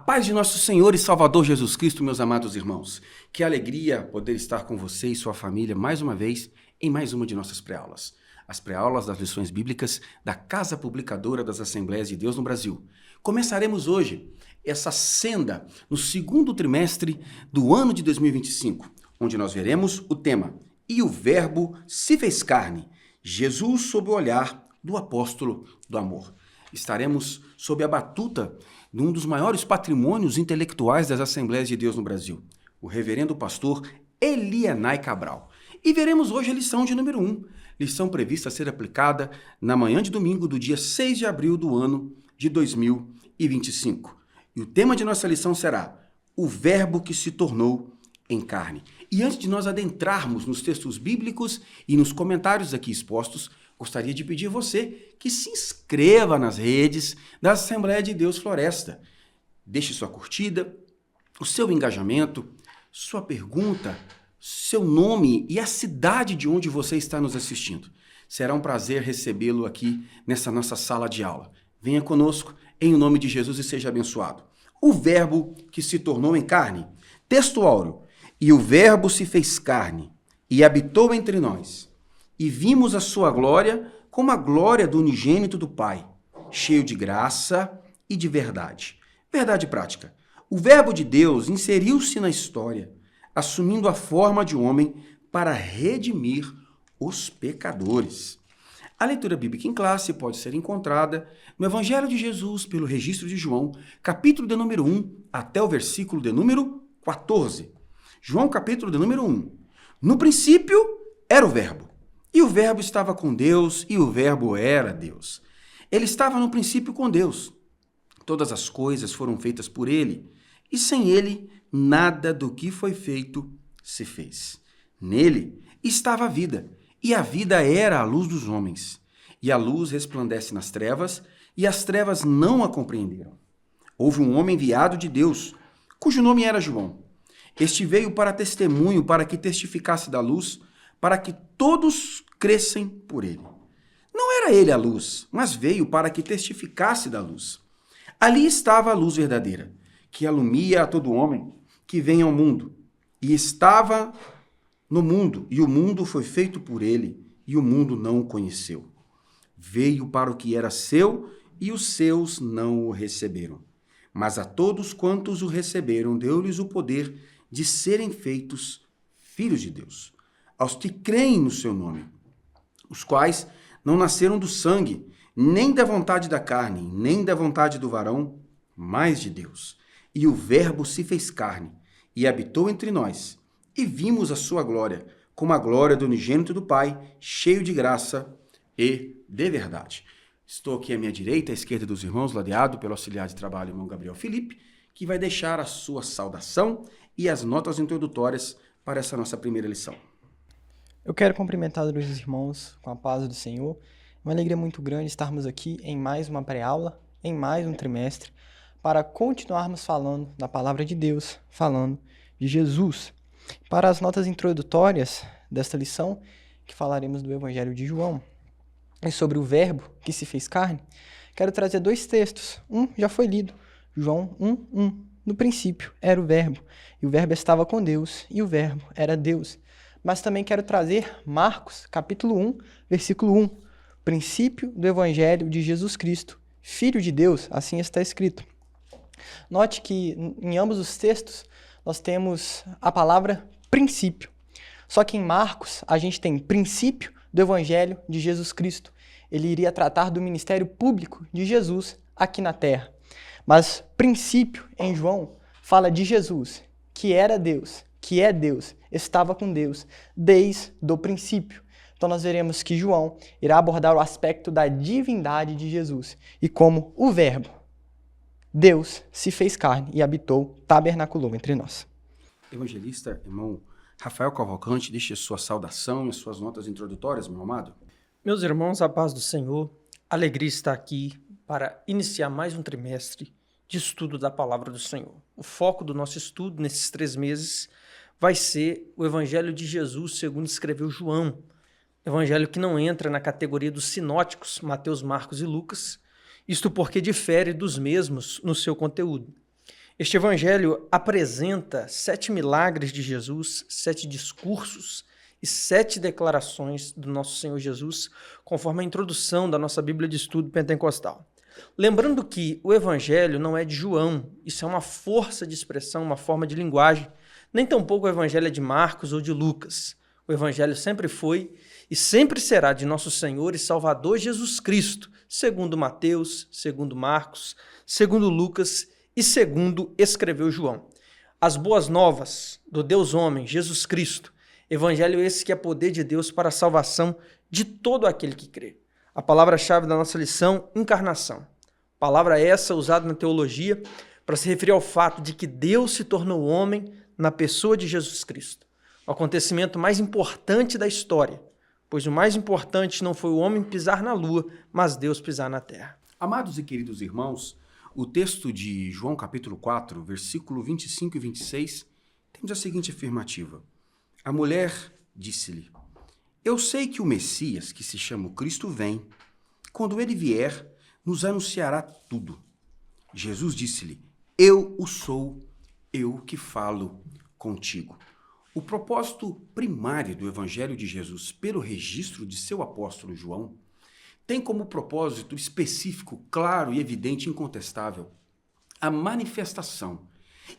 paz de nosso Senhor e Salvador Jesus Cristo, meus amados irmãos. Que alegria poder estar com você e sua família mais uma vez em mais uma de nossas pré-aulas. As pré-aulas das lições bíblicas da Casa Publicadora das Assembleias de Deus no Brasil. Começaremos hoje essa senda no segundo trimestre do ano de 2025, onde nós veremos o tema "E o Verbo se fez carne, Jesus sob o olhar do apóstolo do amor". Estaremos sob a batuta de um dos maiores patrimônios intelectuais das Assembleias de Deus no Brasil, o reverendo pastor Elianai Cabral. E veremos hoje a lição de número 1, lição prevista a ser aplicada na manhã de domingo do dia 6 de abril do ano de 2025. E o tema de nossa lição será o Verbo que se tornou em carne. E antes de nós adentrarmos nos textos bíblicos e nos comentários aqui expostos, gostaria de pedir a você que se inscreva nas redes da Assembleia de Deus Floresta. Deixe sua curtida, o seu engajamento, sua pergunta, seu nome e a cidade de onde você está nos assistindo. Será um prazer recebê-lo aqui nessa nossa sala de aula. Venha conosco em nome de Jesus e seja abençoado. O Verbo que se tornou em carne. Texto áureo. E o Verbo se fez carne e habitou entre nós. E vimos a sua glória como a glória do unigênito do Pai, cheio de graça e de verdade. Verdade prática. O Verbo de Deus inseriu-se na história, assumindo a forma de homem para redimir os pecadores. A leitura bíblica em classe pode ser encontrada no Evangelho de Jesus pelo registro de João, capítulo de número 1 até o versículo de número 14. João, capítulo de número 1. No princípio era o Verbo. E o Verbo estava com Deus, e o Verbo era Deus. Ele estava no princípio com Deus. Todas as coisas foram feitas por ele, e sem ele, nada do que foi feito se fez. Nele estava a vida, e a vida era a luz dos homens. E a luz resplandece nas trevas, e as trevas não a compreenderam. Houve um homem enviado de Deus, cujo nome era João. Este veio para testemunho, para que testificasse da luz, para que todos crescem por ele. Não era ele a luz, mas veio para que testificasse da luz. Ali estava a luz verdadeira, que alumia a todo homem que vem ao mundo. E estava no mundo, e o mundo foi feito por ele, e o mundo não o conheceu. Veio para o que era seu, e os seus não o receberam. Mas a todos quantos o receberam, deu-lhes o poder de serem feitos filhos de Deus, aos que creem no seu nome, os quais não nasceram do sangue, nem da vontade da carne, nem da vontade do varão, mas de Deus. E o Verbo se fez carne e habitou entre nós, e vimos a sua glória, como a glória do unigênito do Pai, cheio de graça e de verdade. Estou aqui à minha direita, à esquerda dos irmãos, ladeado pelo auxiliar de trabalho, irmão Gabriel Felipe, que vai deixar a sua saudação e as notas introdutórias para essa nossa primeira lição. Eu quero cumprimentar os irmãos com a paz do Senhor. Uma alegria muito grande estarmos aqui em mais uma pré-aula, em mais um trimestre, para continuarmos falando da palavra de Deus, falando de Jesus. Para as notas introdutórias desta lição, que falaremos do Evangelho de João, e sobre o Verbo que se fez carne, quero trazer dois textos. Um já foi lido, João 1:1. No princípio era o Verbo, e o Verbo estava com Deus, e o Verbo era Deus. Mas também quero trazer Marcos, capítulo 1, versículo 1. Princípio do Evangelho de Jesus Cristo, Filho de Deus, assim está escrito. Note que em ambos os textos nós temos a palavra princípio. Só que em Marcos a gente tem princípio do Evangelho de Jesus Cristo. Ele iria tratar do ministério público de Jesus aqui na terra. Mas princípio em João fala de Jesus, que era Deus, que é Deus, estava com Deus desde o princípio. Então nós veremos que João irá abordar o aspecto da divindade de Jesus e como o Verbo, Deus, se fez carne e habitou, tabernaculou entre nós. Evangelista, irmão Rafael Cavalcante, deixe a sua saudação e as suas notas introdutórias, meu amado. Meus irmãos, a paz do Senhor, alegria estar aqui para iniciar mais um trimestre de estudo da palavra do Senhor. O foco do nosso estudo nesses 3 meses vai ser o Evangelho de Jesus, segundo escreveu João. Evangelho que não entra na categoria dos sinóticos, Mateus, Marcos e Lucas, isto porque difere dos mesmos no seu conteúdo. Este evangelho apresenta 7 milagres de Jesus, 7 discursos e 7 declarações do nosso Senhor Jesus, conforme a introdução da nossa Bíblia de Estudo Pentecostal. Lembrando que o evangelho não é de João, isso é uma força de expressão, uma forma de linguagem. Nem tampouco o evangelho é de Marcos ou de Lucas. O evangelho sempre foi e sempre será de nosso Senhor e Salvador Jesus Cristo, segundo Mateus, segundo Marcos, segundo Lucas e segundo escreveu João. As boas novas do Deus homem, Jesus Cristo, evangelho esse que é poder de Deus para a salvação de todo aquele que crê. A palavra-chave da nossa lição, encarnação. Palavra essa usada na teologia para se referir ao fato de que Deus se tornou homem na pessoa de Jesus Cristo. O acontecimento mais importante da história, pois o mais importante não foi o homem pisar na lua, mas Deus pisar na terra. Amados e queridos irmãos, o texto de João capítulo 4, versículo 25 e 26, temos a seguinte afirmativa. A mulher disse-lhe, eu sei que o Messias, que se chama o Cristo, vem. Quando ele vier, nos anunciará tudo. Jesus disse-lhe, eu o sou, eu que falo contigo. O propósito primário do Evangelho de Jesus, pelo registro de seu apóstolo João, tem como propósito específico, claro e evidente, incontestável, a manifestação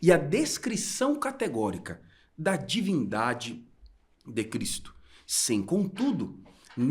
e a descrição categórica da divindade de Cristo, sem contudo não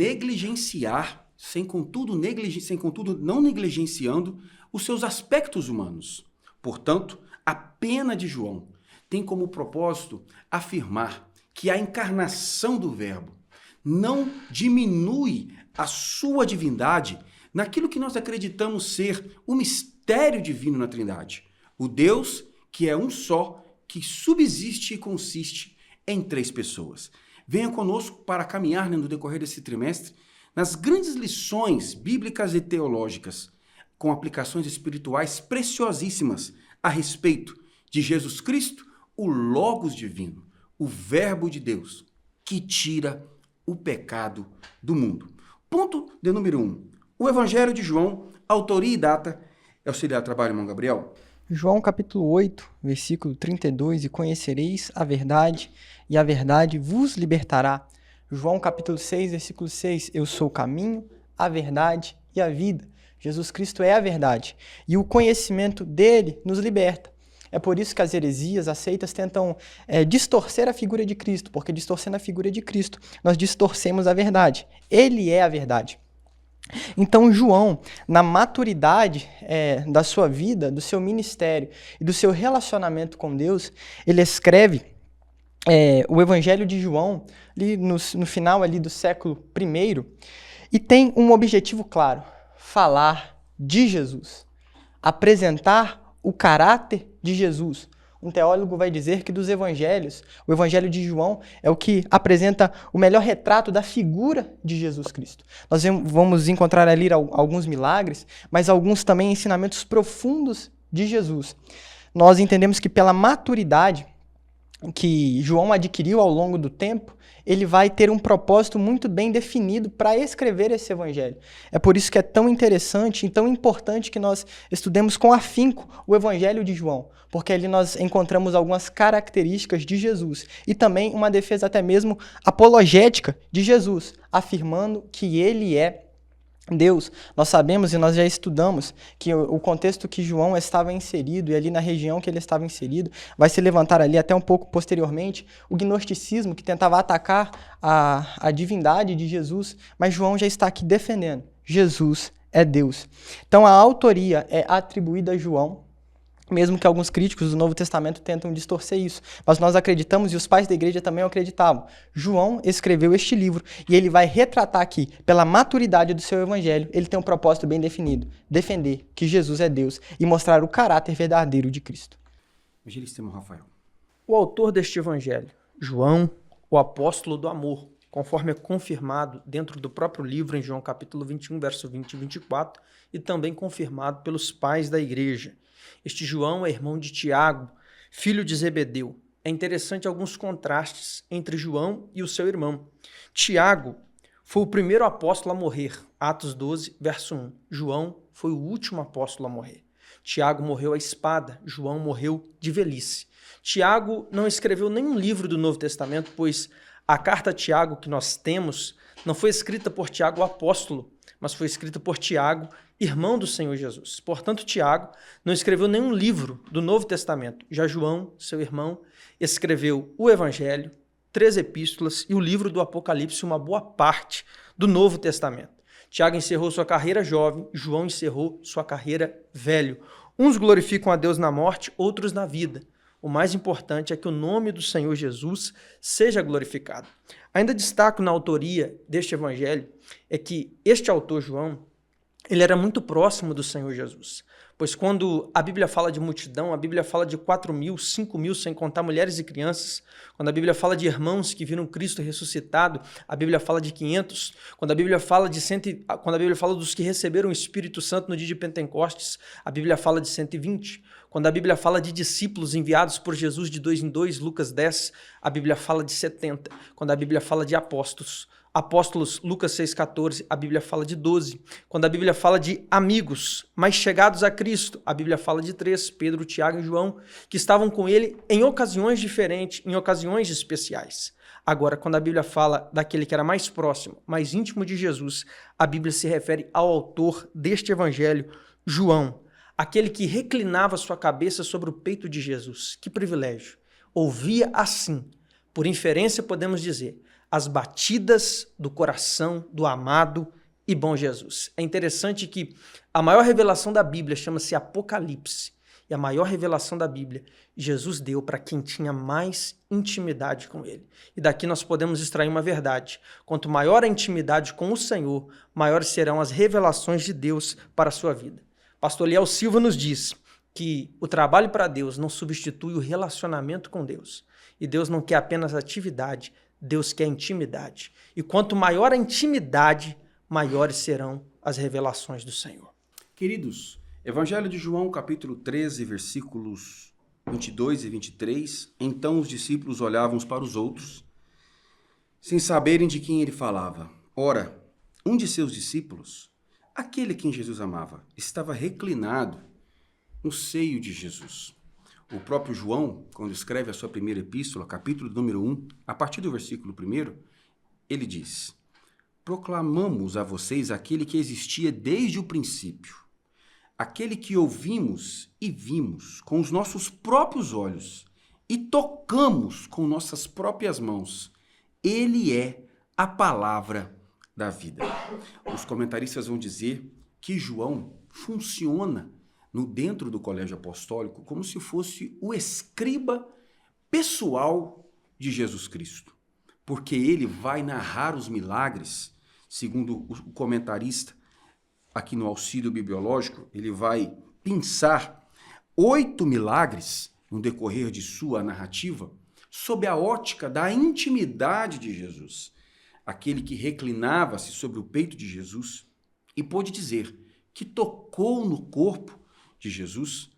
negligenciando os seus aspectos humanos. Portanto, a pena de João tem como propósito afirmar que a encarnação do Verbo não diminui a sua divindade naquilo que nós acreditamos ser o mistério divino na Trindade. O Deus que é um só, que subsiste e consiste em 3 pessoas. Venha conosco para caminhar no decorrer desse trimestre nas grandes lições bíblicas e teológicas, com aplicações espirituais preciosíssimas a respeito de Jesus Cristo, o Logos divino, o Verbo de Deus, que tira o pecado do mundo. Ponto de número 1. O Evangelho de João, autoria e data, auxiliar trabalho, irmão Gabriel. João capítulo 8, versículo 32, e conhecereis a verdade, e a verdade vos libertará. João capítulo 6, versículo 6, eu sou o caminho, a verdade e a vida. Jesus Cristo é a verdade, e o conhecimento dele nos liberta. É por isso que as heresias, as seitas, tentam distorcer a figura de Cristo, porque distorcendo a figura de Cristo, nós distorcemos a verdade. Ele é a verdade. Então, João, na maturidade da sua vida, do seu ministério e do seu relacionamento com Deus, ele escreve o Evangelho de João ali no final ali do século I e tem um objetivo claro, falar de Jesus, apresentar o caráter de Jesus. Um teólogo vai dizer que dos evangelhos, o Evangelho de João é o que apresenta o melhor retrato da figura de Jesus Cristo. Nós vamos encontrar ali alguns milagres, mas alguns também ensinamentos profundos de Jesus. Nós entendemos que pela maturidade que João adquiriu ao longo do tempo, ele vai ter um propósito muito bem definido para escrever esse evangelho. É por isso que é tão interessante e tão importante que nós estudemos com afinco o Evangelho de João, porque ali nós encontramos algumas características de Jesus e também uma defesa até mesmo apologética de Jesus, afirmando que ele é Deus. Nós sabemos e nós já estudamos que o contexto que João estava inserido e ali na região que ele estava inserido vai se levantar ali até um pouco posteriormente o gnosticismo que tentava atacar a divindade de Jesus, mas João já está aqui defendendo. Jesus é Deus. Então a autoria é atribuída a João, mesmo que alguns críticos do Novo Testamento tentam distorcer isso. Mas nós acreditamos, e os pais da igreja também acreditavam. João escreveu este livro e ele vai retratar aqui, pela maturidade do seu evangelho, ele tem um propósito bem definido: defender que Jesus é Deus e mostrar o caráter verdadeiro de Cristo. Evangelista irmão Rafael. O autor deste evangelho, João, o apóstolo do amor, conforme é confirmado dentro do próprio livro em João capítulo 21, verso 20 e 24, e também confirmado pelos pais da igreja. Este João é irmão de Tiago, filho de Zebedeu. É interessante alguns contrastes entre João e o seu irmão. Tiago foi o primeiro apóstolo a morrer, Atos 12, verso 1. João foi o último apóstolo a morrer. Tiago morreu à espada, João morreu de velhice. Tiago não escreveu nenhum livro do Novo Testamento, pois a carta a Tiago que nós temos não foi escrita por Tiago o apóstolo, mas foi escrita por Tiago, irmão do Senhor Jesus. Portanto, Tiago não escreveu nenhum livro do Novo Testamento. Já João, seu irmão, escreveu o Evangelho, 3 epístolas e o livro do Apocalipse, uma boa parte do Novo Testamento. Tiago encerrou sua carreira jovem, João encerrou sua carreira velho. Uns glorificam a Deus na morte, outros na vida. O mais importante é que o nome do Senhor Jesus seja glorificado. Ainda destaco na autoria deste evangelho é que este autor, João, ele era muito próximo do Senhor Jesus. Pois quando a Bíblia fala de multidão, a Bíblia fala de 4.000, 5.000, sem contar mulheres e crianças. Quando a Bíblia fala de irmãos que viram Cristo ressuscitado, a Bíblia fala de 500. Quando a Bíblia fala quando a Bíblia fala dos que receberam o Espírito Santo no dia de Pentecostes, a Bíblia fala de 120. Quando a Bíblia fala de discípulos enviados por Jesus de 2 em 2, Lucas 10, a Bíblia fala de 70. Quando a Bíblia fala de apóstolos, Lucas 6,14, a Bíblia fala de 12. Quando a Bíblia fala de amigos mais chegados a Cristo, a Bíblia fala de 3, Pedro, Tiago e João, que estavam com ele em ocasiões diferentes, em ocasiões especiais. Agora, quando a Bíblia fala daquele que era mais próximo, mais íntimo de Jesus, a Bíblia se refere ao autor deste evangelho, João, aquele que reclinava sua cabeça sobre o peito de Jesus. Que privilégio! Ouvia assim, por inferência podemos dizer, as batidas do coração do amado e bom Jesus. É interessante que a maior revelação da Bíblia chama-se Apocalipse. E a maior revelação da Bíblia, Jesus deu para quem tinha mais intimidade com ele. E daqui nós podemos extrair uma verdade. Quanto maior a intimidade com o Senhor, maiores serão as revelações de Deus para a sua vida. Pastor Liel Silva nos diz que o trabalho para Deus não substitui o relacionamento com Deus. E Deus não quer apenas atividade, Deus quer intimidade. E quanto maior a intimidade, maiores serão as revelações do Senhor. Queridos, Evangelho de João, capítulo 13, versículos 22 e 23. Então os discípulos olhavam uns para os outros, sem saberem de quem ele falava. Ora, um de seus discípulos, aquele a quem Jesus amava, estava reclinado no seio de Jesus. O próprio João, quando escreve a sua primeira epístola, capítulo número 1, a partir do versículo 1, ele diz: proclamamos a vocês aquele que existia desde o princípio, aquele que ouvimos e vimos com os nossos próprios olhos e tocamos com nossas próprias mãos. Ele é a palavra da vida. Os comentaristas vão dizer que João funciona dentro do colégio apostólico como se fosse o escriba pessoal de Jesus Cristo, porque ele vai narrar os milagres, segundo o comentarista aqui no auxílio bibliológico, ele vai pensar 8 milagres no decorrer de sua narrativa sob a ótica da intimidade de Jesus, aquele que reclinava-se sobre o peito de Jesus e pôde dizer que tocou no corpo de Jesus.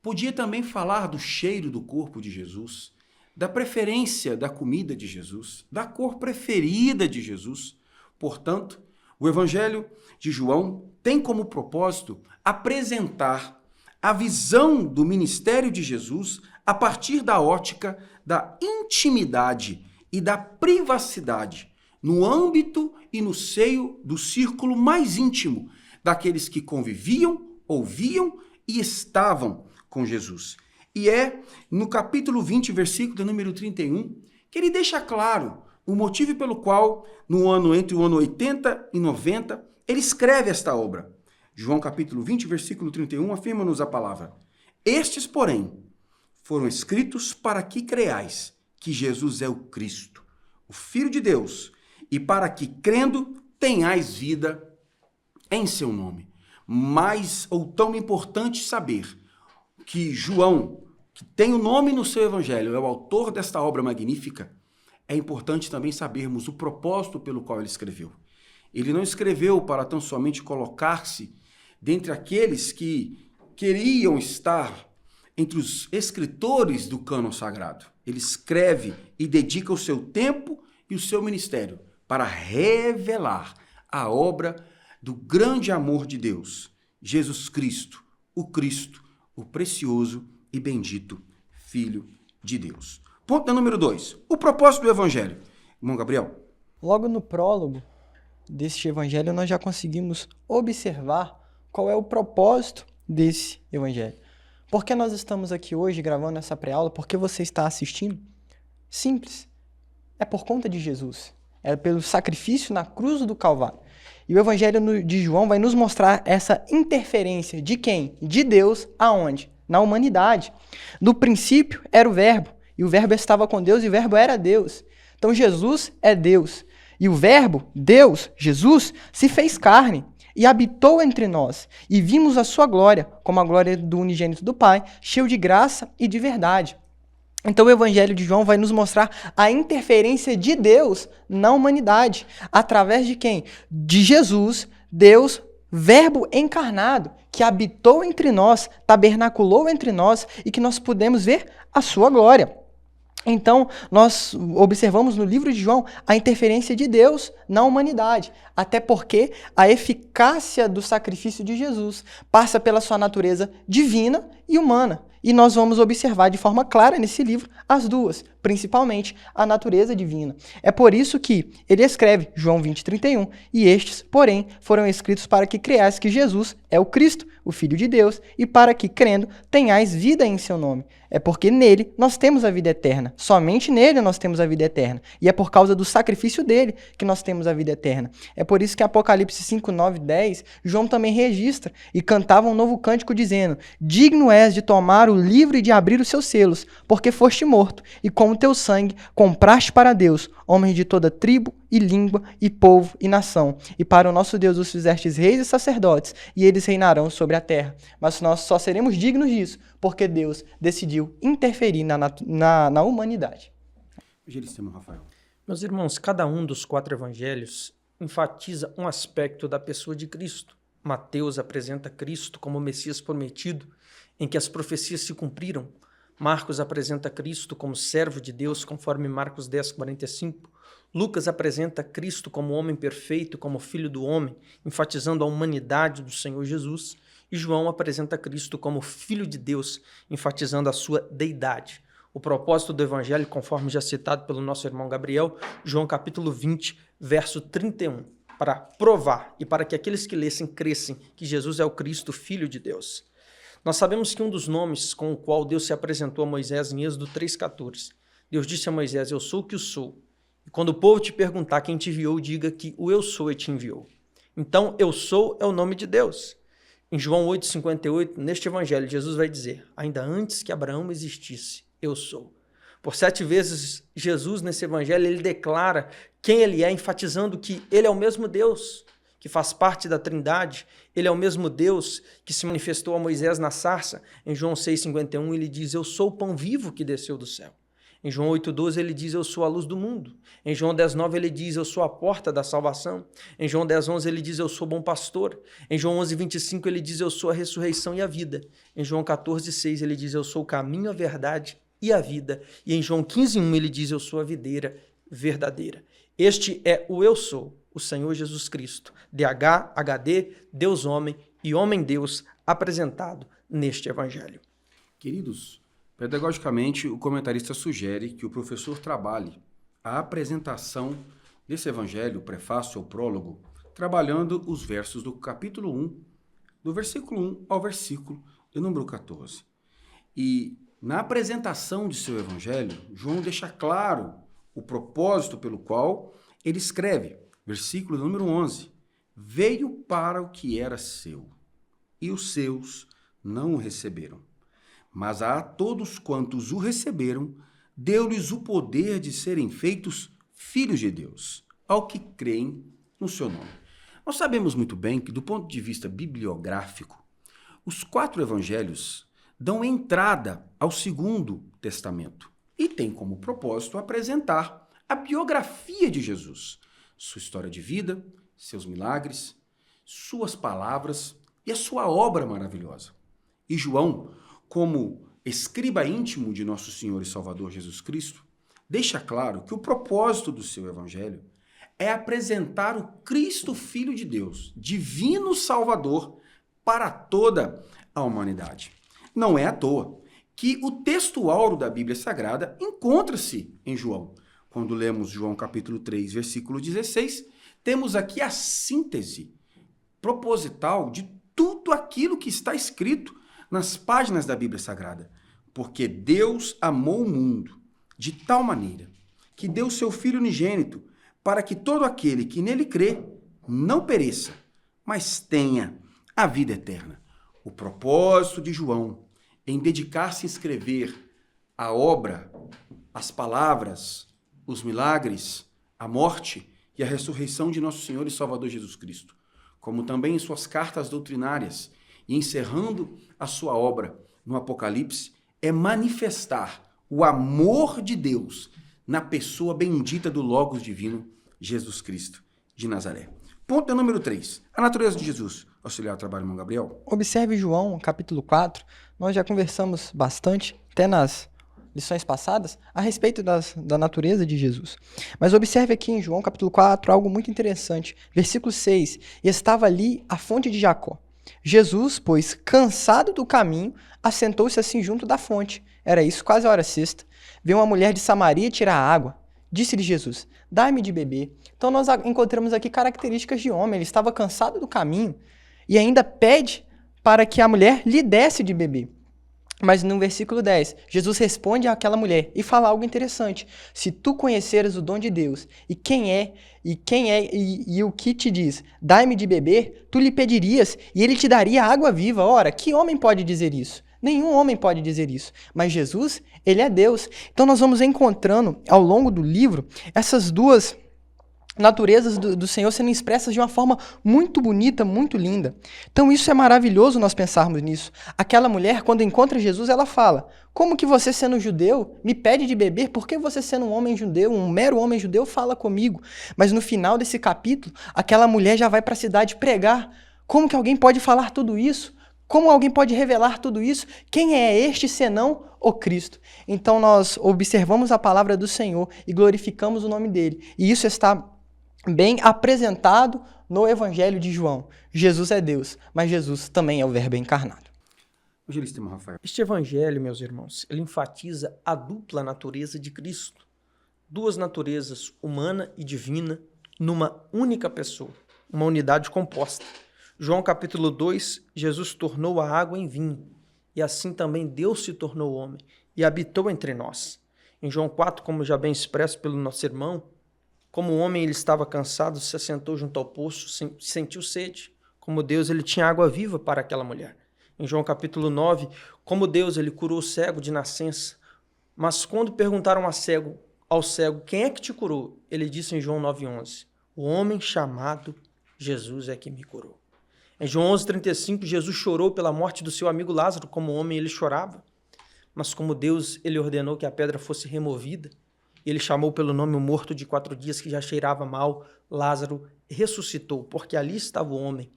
Podia também falar do cheiro do corpo de Jesus, da preferência da comida de Jesus, da cor preferida de Jesus. Portanto, o Evangelho de João tem como propósito apresentar a visão do ministério de Jesus a partir da ótica da intimidade e da privacidade, no âmbito e no seio do círculo mais íntimo daqueles que conviviam, ouviam e estavam com Jesus. E é no capítulo 20, versículo número 31, que ele deixa claro o motivo pelo qual, entre o ano 80 e 90, ele escreve esta obra. João capítulo 20, versículo 31, afirma-nos a palavra: estes, porém, foram escritos para que creais que Jesus é o Cristo, o Filho de Deus, e para que, crendo, tenhais vida em seu nome. Mais ou tão importante saber que João, que tem o nome no seu evangelho, é o autor desta obra magnífica, é importante também sabermos o propósito pelo qual ele escreveu. Ele não escreveu para tão somente colocar-se dentre aqueles que queriam estar entre os escritores do cânon sagrado. Ele escreve e dedica o seu tempo e o seu ministério para revelar a obra do grande amor de Deus, Jesus Cristo, o Cristo, o precioso e bendito Filho de Deus. Ponto número 2, o propósito do Evangelho. Irmão Gabriel. Logo no prólogo deste Evangelho, nós já conseguimos observar qual é o propósito desse Evangelho. Por que nós estamos aqui hoje gravando essa pré-aula? Por que você está assistindo? Simples. É por conta de Jesus. É pelo sacrifício na cruz do Calvário. E o Evangelho de João vai nos mostrar essa interferência de quem? De Deus aonde? Na humanidade. No princípio era o Verbo, e o Verbo estava com Deus, e o Verbo era Deus. Então Jesus é Deus. E o Verbo, Deus, Jesus, se fez carne e habitou entre nós. E vimos a sua glória, como a glória do unigênito do Pai, cheio de graça e de verdade. Então o Evangelho de João vai nos mostrar a interferência de Deus na humanidade. Através de quem? De Jesus, Deus, Verbo encarnado, que habitou entre nós, tabernaculou entre nós e que nós pudemos ver a sua glória. Então, nós observamos no livro de João a interferência de Deus na humanidade, até porque a eficácia do sacrifício de Jesus passa pela sua natureza divina e humana. E nós vamos observar de forma clara nesse livro as duas, principalmente a natureza divina. É por isso que ele escreve, João 20:31, e estes, porém, foram escritos para que creiais que Jesus é o Cristo, o Filho de Deus, e para que, crendo, tenhais vida em seu nome. É porque nele nós temos a vida eterna. Somente nele nós temos a vida eterna. E é por causa do sacrifício dele que nós temos a vida eterna. É por isso que em Apocalipse 5, 9, 10, João também registra e cantava um novo cântico dizendo: digno és de tomar o livro e de abrir os seus selos, porque foste morto, e com o teu sangue compraste para Deus homens de toda tribo e língua e povo e nação. E para o nosso Deus os fizestes reis e sacerdotes, e eles reinarão sobre a terra. Mas nós só seremos dignos disso, porque Deus decidiu interferir na humanidade. Evangelista Rafael. Meus irmãos, cada um dos 4 evangelhos enfatiza um aspecto da pessoa de Cristo. Mateus apresenta Cristo como o Messias prometido, em que as profecias se cumpriram. Marcos apresenta Cristo como servo de Deus, conforme Marcos 10, 45. Lucas apresenta Cristo como homem perfeito, como filho do homem, enfatizando a humanidade do Senhor Jesus. E João apresenta Cristo como filho de Deus, enfatizando a sua deidade. O propósito do evangelho, conforme já citado pelo nosso irmão Gabriel, João capítulo 20, verso 31, para provar e para que aqueles que lessem crescem que Jesus é o Cristo, filho de Deus. Nós sabemos que um dos nomes com o qual Deus se apresentou a Moisés em Êxodo 3,14, Deus disse a Moisés: eu sou o que eu sou. E quando o povo te perguntar quem te enviou, diga que o eu sou te enviou. Então, eu sou é o nome de Deus. Em João 8,58, neste evangelho, Jesus vai dizer: ainda antes que Abraão existisse, eu sou. Por 7 vezes, Jesus, nesse evangelho, ele declara quem ele é, enfatizando que ele é o mesmo Deus, que faz parte da Trindade. Ele é o mesmo Deus que se manifestou a Moisés na sarça. Em João 6,51, ele diz: eu sou o pão vivo que desceu do céu. Em João 8,12, ele diz: eu sou a luz do mundo. Em João 10,9, ele diz: eu sou a porta da salvação. Em João 10,11, ele diz: eu sou bom pastor. Em João 11,25, ele diz: eu sou a ressurreição e a vida. Em João 14,6, ele diz: eu sou o caminho, a verdade e a vida. E em João 15,1, ele diz: eu sou a videira verdadeira. Este é o eu sou, o Senhor Jesus Cristo, DH, HD, Deus homem e homem Deus, apresentado neste evangelho. Queridos, pedagogicamente, o comentarista sugere que o professor trabalhe a apresentação desse evangelho, o prefácio ou prólogo, trabalhando os versos do capítulo 1, do versículo 1 ao versículo de número 14. E na apresentação de seu evangelho, João deixa claro o propósito pelo qual ele escreve, versículo número 11, veio para o que era seu, e os seus não o receberam. Mas a todos quantos o receberam, deu-lhes o poder de serem feitos filhos de Deus, ao que creem no seu nome. Nós sabemos muito bem que, do ponto de vista bibliográfico, os 4 evangelhos dão entrada ao Segundo Testamento e têm como propósito apresentar a biografia de Jesus, sua história de vida, seus milagres, suas palavras e a sua obra maravilhosa. E João, como escriba íntimo de nosso Senhor e Salvador Jesus Cristo, deixa claro que o propósito do seu evangelho é apresentar o Cristo Filho de Deus, divino Salvador, para toda à humanidade. Não é à toa que o texto áureo da Bíblia Sagrada encontra-se em João. Quando lemos João capítulo 3, versículo 16, temos aqui a síntese proposital de tudo aquilo que está escrito nas páginas da Bíblia Sagrada. Porque Deus amou o mundo de tal maneira que deu seu Filho unigênito para que todo aquele que nele crê não pereça, mas tenha a vida eterna. O propósito de João em dedicar-se a escrever a obra, as palavras, os milagres, a morte e a ressurreição de nosso Senhor e Salvador Jesus Cristo, como também em suas cartas doutrinárias e encerrando a sua obra no Apocalipse, é manifestar o amor de Deus na pessoa bendita do Logos divino, Jesus Cristo de Nazaré. Ponto número 3. A natureza de Jesus. Auxiliar ao trabalho, irmão Gabriel. Observe João, capítulo 4. Nós já conversamos bastante, até nas lições passadas, a respeito da natureza de Jesus. Mas observe aqui em João, capítulo 4, algo muito interessante. Versículo 6. E estava ali a fonte de Jacó. Jesus, pois, cansado do caminho, assentou-se assim junto da fonte. Era isso, quase a hora sexta. Veio uma mulher de Samaria tirar água. Disse-lhe Jesus, dai-me de beber. Então nós encontramos aqui características de homem. Ele estava cansado do caminho e ainda pede para que a mulher lhe desse de beber. Mas no versículo 10, Jesus responde àquela mulher e fala algo interessante. Se tu conheceres o dom de Deus e o que te diz, dai-me de beber, tu lhe pedirias e ele te daria água viva. Ora, que homem pode dizer isso? Nenhum homem pode dizer isso. Mas Jesus, ele é Deus. Então nós vamos encontrando ao longo do livro essas duas naturezas do Senhor sendo expressas de uma forma muito bonita, muito linda. Então isso é maravilhoso nós pensarmos nisso. Aquela mulher, quando encontra Jesus, ela fala, como que você sendo judeu me pede de beber? Por que você sendo um homem judeu, um mero homem judeu, fala comigo? Mas no final desse capítulo, aquela mulher já vai para a cidade pregar. Como que alguém pode falar tudo isso? Como alguém pode revelar tudo isso? Quem é este senão o Cristo? Então nós observamos a palavra do Senhor e glorificamos o nome dele. E isso está bem apresentado no Evangelho de João. Jesus é Deus, mas Jesus também é o Verbo encarnado. Rafael. Este Evangelho, meus irmãos, ele enfatiza a dupla natureza de Cristo. Duas naturezas, humana e divina, numa única pessoa, uma unidade composta. João capítulo 2, Jesus tornou a água em vinho, e assim também Deus se tornou homem e habitou entre nós. Em João 4, como já bem expresso pelo nosso irmão, como o homem ele estava cansado, se assentou junto ao poço, sentiu sede. Como Deus ele tinha água viva para aquela mulher. Em João capítulo 9, como Deus ele curou o cego de nascença. Mas quando perguntaram ao cego, quem é que te curou? Ele disse em João 9,11, o homem chamado Jesus é que me curou. Em João 11,35, Jesus chorou pela morte do seu amigo Lázaro, como homem ele chorava. Mas como Deus ele ordenou que a pedra fosse removida, ele chamou pelo nome o morto de 4 dias que já cheirava mal, Lázaro ressuscitou, porque ali estava o homem,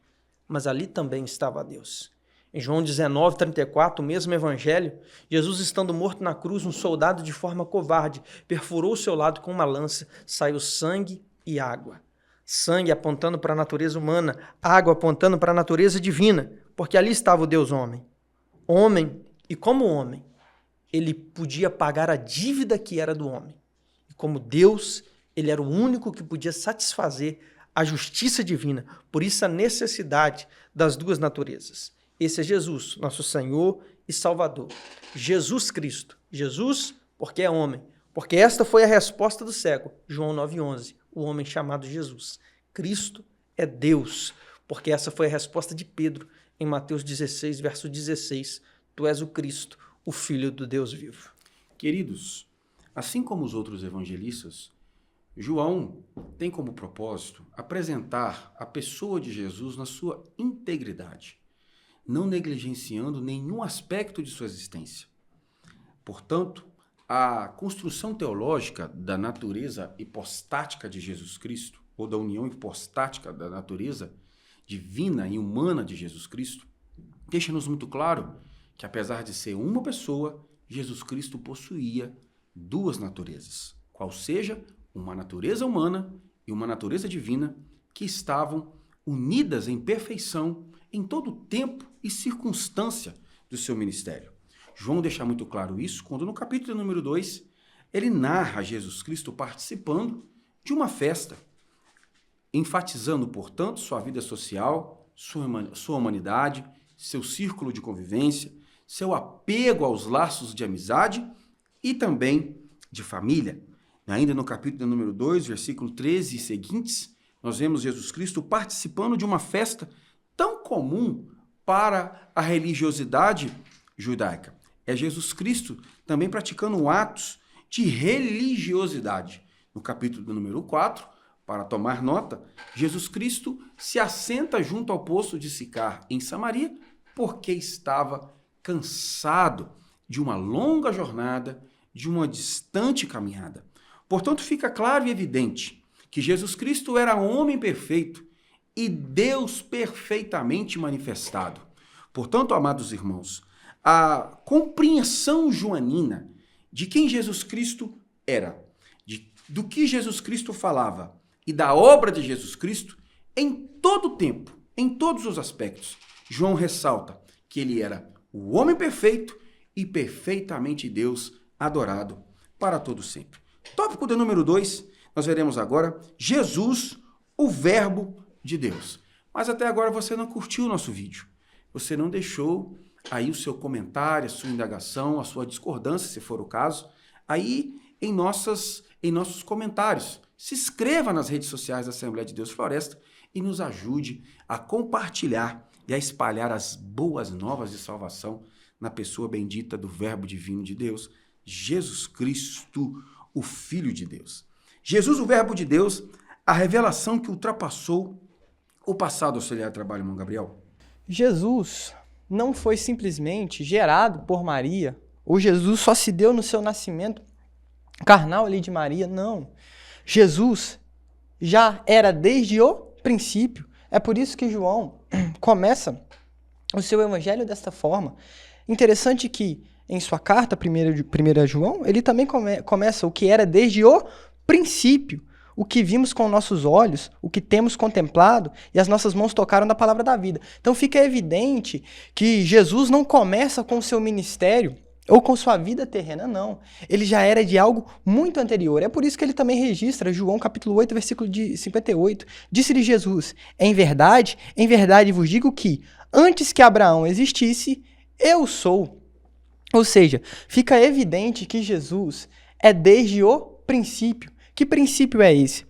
mas ali também estava Deus. Em João 19,34, o mesmo evangelho, Jesus estando morto na cruz, um soldado de forma covarde perfurou o seu lado com uma lança, saiu sangue e água. Sangue apontando para a natureza humana, água apontando para a natureza divina, porque ali estava o Deus homem. Homem, e como homem, ele podia pagar a dívida que era do homem. Como Deus, ele era o único que podia satisfazer a justiça divina. Por isso a necessidade das duas naturezas. Esse é Jesus, nosso Senhor e Salvador. Jesus Cristo. Jesus, porque é homem. Porque esta foi a resposta do cego. João 9,11. O homem chamado Jesus. Cristo é Deus. Porque essa foi a resposta de Pedro em Mateus 16, verso 16. Tu és o Cristo, o Filho do Deus vivo. Queridos, assim como os outros evangelistas, João tem como propósito apresentar a pessoa de Jesus na sua integridade, não negligenciando nenhum aspecto de sua existência. Portanto, a construção teológica da natureza hipostática de Jesus Cristo, ou da união hipostática da natureza divina e humana de Jesus Cristo, deixa-nos muito claro que, apesar de ser uma pessoa, Jesus Cristo possuía duas naturezas, qual seja uma natureza humana e uma natureza divina que estavam unidas em perfeição em todo o tempo e circunstância do seu ministério. João deixa muito claro isso quando no capítulo número 2, ele narra Jesus Cristo participando de uma festa, enfatizando, portanto, sua vida social, sua humanidade, seu círculo de convivência, seu apego aos laços de amizade e também de família. Ainda no capítulo número 2, versículo 13 e seguintes, nós vemos Jesus Cristo participando de uma festa tão comum para a religiosidade judaica. É Jesus Cristo também praticando atos de religiosidade. No capítulo número 4, para tomar nota, Jesus Cristo se assenta junto ao poço de Sicar, em Samaria, porque estava cansado de uma longa jornada, de uma distante caminhada. Portanto, fica claro e evidente que Jesus Cristo era homem perfeito e Deus perfeitamente manifestado. Portanto, amados irmãos, a compreensão joanina de quem Jesus Cristo era, do que Jesus Cristo falava e da obra de Jesus Cristo, em todo o tempo, em todos os aspectos, João ressalta que ele era o homem perfeito e perfeitamente Deus adorado para todo sempre. Tópico de número 2, nós veremos agora Jesus, o Verbo de Deus. Mas até agora você não curtiu o nosso vídeo. Você não deixou aí o seu comentário, a sua indagação, a sua discordância, se for o caso, aí em nossos comentários. Se inscreva nas redes sociais da Assembleia de Deus Floresta e nos ajude a compartilhar e a espalhar as boas novas de salvação na pessoa bendita do Verbo divino de Deus, Jesus Cristo, o Filho de Deus. Jesus, o Verbo de Deus, a revelação que ultrapassou o passado auxiliar de trabalho, irmão Gabriel. Jesus não foi simplesmente gerado por Maria, ou Jesus só se deu no seu nascimento carnal ali de Maria, não. Jesus já era desde o princípio. É por isso que João começa o seu evangelho desta forma. Interessante que em sua carta, 1 João, ele também começa o que era desde o princípio, o que vimos com nossos olhos, o que temos contemplado e as nossas mãos tocaram da palavra da vida. Então fica evidente que Jesus não começa com o seu ministério ou com sua vida terrena, não. Ele já era de algo muito anterior. É por isso que ele também registra, João capítulo 8, versículo 58. Disse-lhe Jesus, em verdade vos digo que, antes que Abraão existisse, eu sou. Ou seja, fica evidente que Jesus é desde o princípio. Que princípio é esse?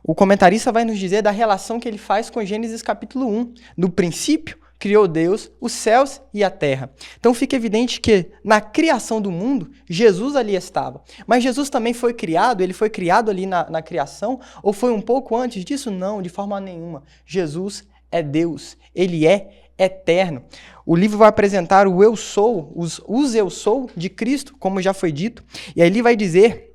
O comentarista vai nos dizer da relação que ele faz com Gênesis capítulo 1. No princípio, criou Deus os céus e a terra. Então fica evidente que na criação do mundo, Jesus ali estava. Mas Jesus também foi criado, ele foi criado ali na criação, ou foi um pouco antes disso? Não, de forma nenhuma. Jesus é Deus, ele é eterno. O livro vai apresentar o eu sou, os eu sou de Cristo, como já foi dito, e aí ele vai dizer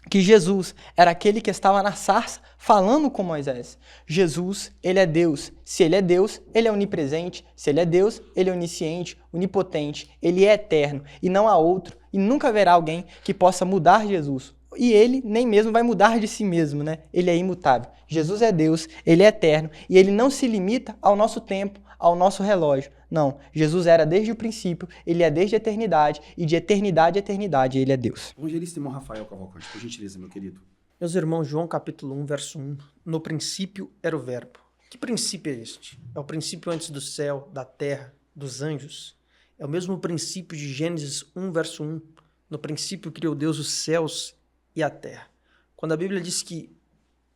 que Jesus era aquele que estava na sarça falando com Moisés. Jesus, ele é Deus. Se ele é Deus, ele é onipresente. Se ele é Deus, ele é onisciente, onipotente. Ele é eterno e não há outro e nunca haverá alguém que possa mudar Jesus. E ele nem mesmo vai mudar de si mesmo, né? Ele é imutável. Jesus é Deus, ele é eterno e ele não se limita ao nosso tempo, ao nosso relógio. Não, Jesus era desde o princípio, ele é desde a eternidade e de eternidade a eternidade ele é Deus. Evangelista irmão Rafael Cavalcante, por gentileza, meu querido. Meus irmãos, João capítulo 1, verso 1. No princípio era o verbo. Que princípio é este? É o princípio antes do céu, da terra, dos anjos. É o mesmo princípio de Gênesis 1, verso 1. No princípio criou Deus os céus e a terra. Quando a Bíblia diz que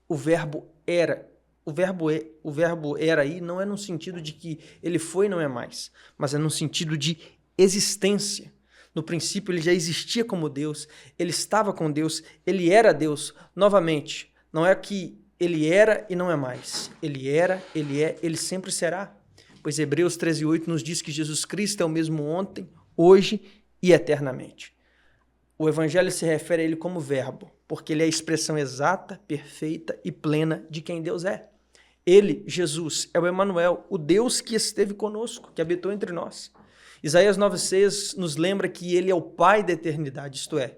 o verbo era, o verbo era aí não é no sentido de que ele foi e não é mais, mas é no sentido de existência. No princípio ele já existia como Deus, ele estava com Deus, ele era Deus. Novamente, não é que ele era e não é mais. Ele era, ele é, ele sempre será. Pois Hebreus 13:8 nos diz que Jesus Cristo é o mesmo ontem, hoje e eternamente. O Evangelho se refere a ele como verbo, porque ele é a expressão exata, perfeita e plena de quem Deus é. Ele, Jesus, é o Emanuel, o Deus que esteve conosco, que habitou entre nós. Isaías 9:6 nos lembra que ele é o Pai da eternidade, isto é,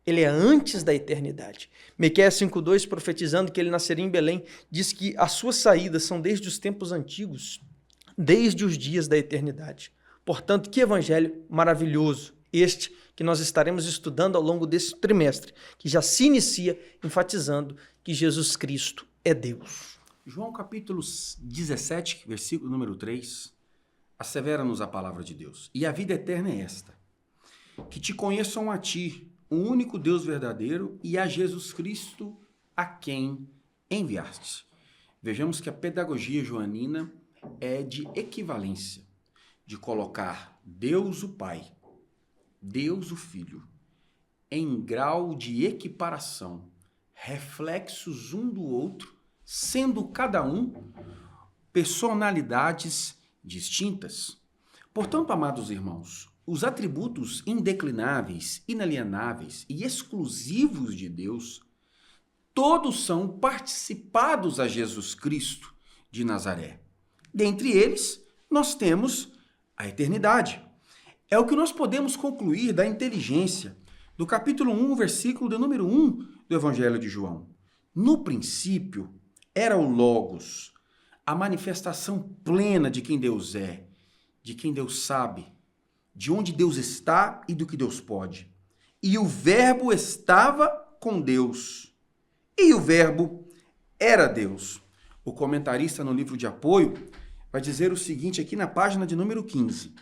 ele é antes da eternidade. Miqueias 5:2, profetizando que ele nasceria em Belém, diz que as suas saídas são desde os tempos antigos, desde os dias da eternidade. Portanto, que evangelho maravilhoso este que nós estaremos estudando ao longo desse trimestre, que já se inicia enfatizando que Jesus Cristo é Deus. João capítulo 17, versículo número 3, assevera-nos a palavra de Deus. E a vida eterna é esta, que te conheçam a ti, o único Deus verdadeiro, e a Jesus Cristo, a quem enviaste. Vejamos que a pedagogia joanina é de equivalência, de colocar Deus o Pai, Deus o Filho, em grau de equiparação, reflexos um do outro, sendo cada um personalidades distintas. Portanto, amados irmãos, os atributos indeclináveis, inalienáveis e exclusivos de Deus, todos são participados a Jesus Cristo de Nazaré. Dentre eles, nós temos a eternidade. É o que nós podemos concluir da inteligência do capítulo 1, versículo de número 1 do Evangelho de João. No princípio, era o Logos, a manifestação plena de quem Deus é, de quem Deus sabe, de onde Deus está e do que Deus pode. E o Verbo estava com Deus, e o Verbo era Deus. O comentarista no livro de apoio vai dizer o seguinte aqui na página de número 15.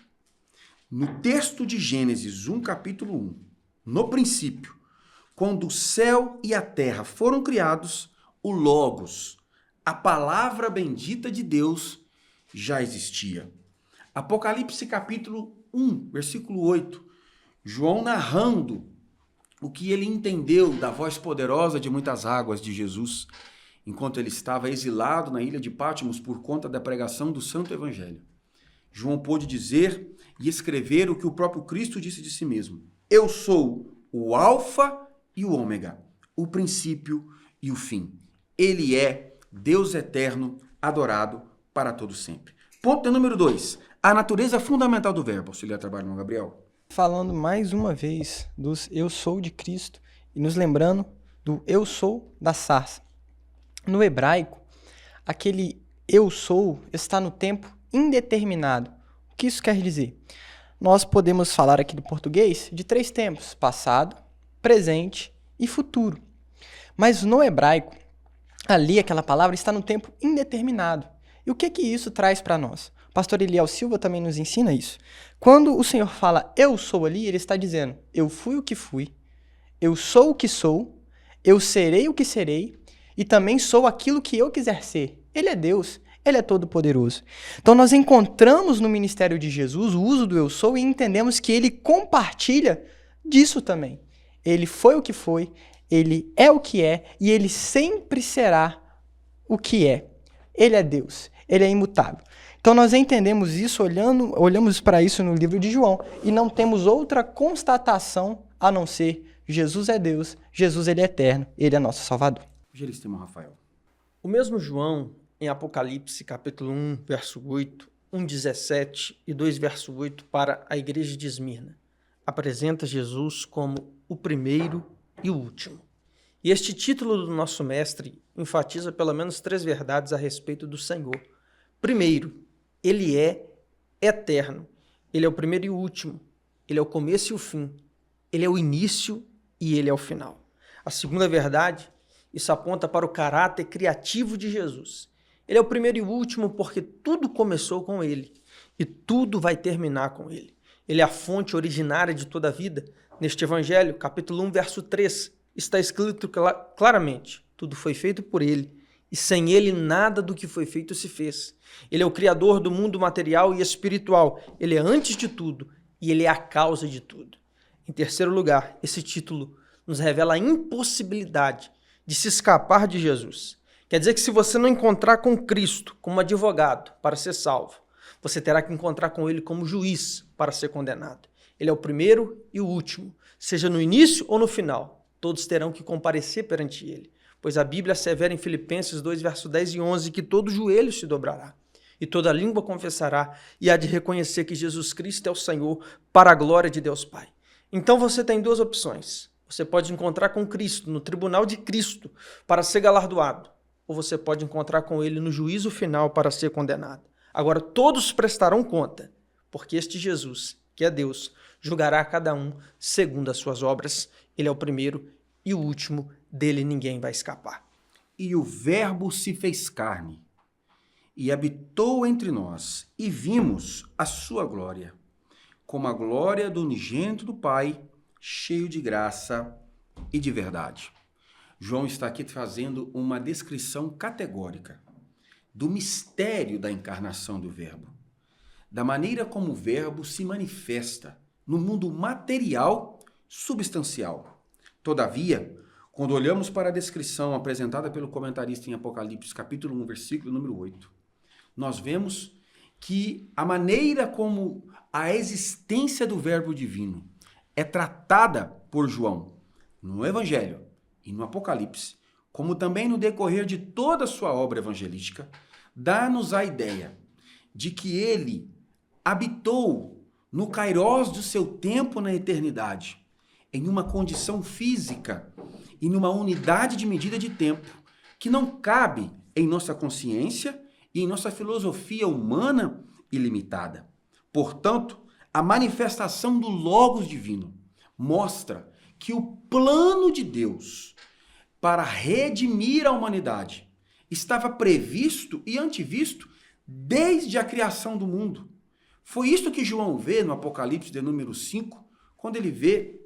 No texto de Gênesis 1, capítulo 1, no princípio, quando o céu e a terra foram criados, o Logos, a palavra bendita de Deus, já existia. Apocalipse capítulo 1, versículo 8, João narrando o que ele entendeu da voz poderosa de muitas águas de Jesus, enquanto ele estava exilado na ilha de Patmos por conta da pregação do Santo Evangelho. João pôde dizer e escrever o que o próprio Cristo disse de si mesmo. Eu sou o Alfa e o Ômega, o princípio e o fim. Ele é Deus eterno, adorado para todo sempre. Ponto número 2. A natureza fundamental do verbo. Auxiliar trabalho, irmão Gabriel. Falando mais uma vez dos eu sou de Cristo e nos lembrando do eu sou da sarça. No hebraico, aquele eu sou está no tempo indeterminado. O que isso quer dizer? Nós podemos falar aqui do português de 3 tempos: passado, presente e futuro. Mas no hebraico, ali aquela palavra está no tempo indeterminado. E o que isso traz para nós? O pastor Eliel Silva também nos ensina isso. Quando o Senhor fala eu sou ali, ele está dizendo eu fui o que fui, eu sou o que sou, eu serei o que serei e também sou aquilo que eu quiser ser. Ele é Deus, ele é todo-poderoso. Então nós encontramos no ministério de Jesus o uso do eu sou e entendemos que ele compartilha disso também. Ele foi o que foi, ele é o que é e ele sempre será o que é. Ele é Deus, ele é imutável. Então nós entendemos isso olhamos para isso no livro de João e não temos outra constatação a não ser Jesus é Deus, Jesus ele é eterno, ele é nosso Salvador. Gerista, irmão Rafael. O mesmo João, em Apocalipse, capítulo 1, verso 8, 1:17 e 2, verso 8, para a igreja de Esmirna, apresenta Jesus como o primeiro e o último. E este título do nosso mestre enfatiza pelo menos 3 verdades a respeito do Senhor. Primeiro, ele é eterno. Ele é o primeiro e o último. Ele é o começo e o fim. Ele é o início e ele é o final. A segunda verdade, isso aponta para o caráter criativo de Jesus. Ele é o primeiro e o último porque tudo começou com ele e tudo vai terminar com ele. Ele é a fonte originária de toda a vida. Neste Evangelho, capítulo 1, verso 3, está escrito claramente: tudo foi feito por ele e sem ele nada do que foi feito se fez. Ele é o criador do mundo material e espiritual. Ele é antes de tudo e ele é a causa de tudo. Em terceiro lugar, esse título nos revela a impossibilidade de se escapar de Jesus. Quer dizer que se você não encontrar com Cristo como advogado para ser salvo, você terá que encontrar com ele como juiz para ser condenado. Ele é o primeiro e o último, seja no início ou no final. Todos terão que comparecer perante ele, pois a Bíblia assevera em Filipenses 2, verso 10 e 11, que todo joelho se dobrará e toda língua confessará e há de reconhecer que Jesus Cristo é o Senhor para a glória de Deus Pai. Então você tem 2 opções. Você pode encontrar com Cristo no tribunal de Cristo para ser galardoado, ou você pode encontrar com ele no juízo final para ser condenado. Agora todos prestarão conta, porque este Jesus, que é Deus, julgará cada um segundo as suas obras. Ele é o primeiro e o último, dele ninguém vai escapar. E o Verbo se fez carne e habitou entre nós, e vimos a sua glória, como a glória do unigênito do Pai, cheio de graça e de verdade. João está aqui fazendo uma descrição categórica do mistério da encarnação do Verbo, da maneira como o Verbo se manifesta no mundo material substancial. Todavia, quando olhamos para a descrição apresentada pelo comentarista em Apocalipse, capítulo 1, versículo número 8, nós vemos que a maneira como a existência do Verbo divino é tratada por João no Evangelho e no Apocalipse, como também no decorrer de toda a sua obra evangelística, dá-nos a ideia de que ele habitou no kairós do seu tempo na eternidade, em uma condição física e numa unidade de medida de tempo que não cabe em nossa consciência e em nossa filosofia humana ilimitada. Portanto, a manifestação do Logos divino mostra que o plano de Deus para redimir a humanidade estava previsto e antevisto desde a criação do mundo. Foi isso que João vê no Apocalipse de número 5, quando ele vê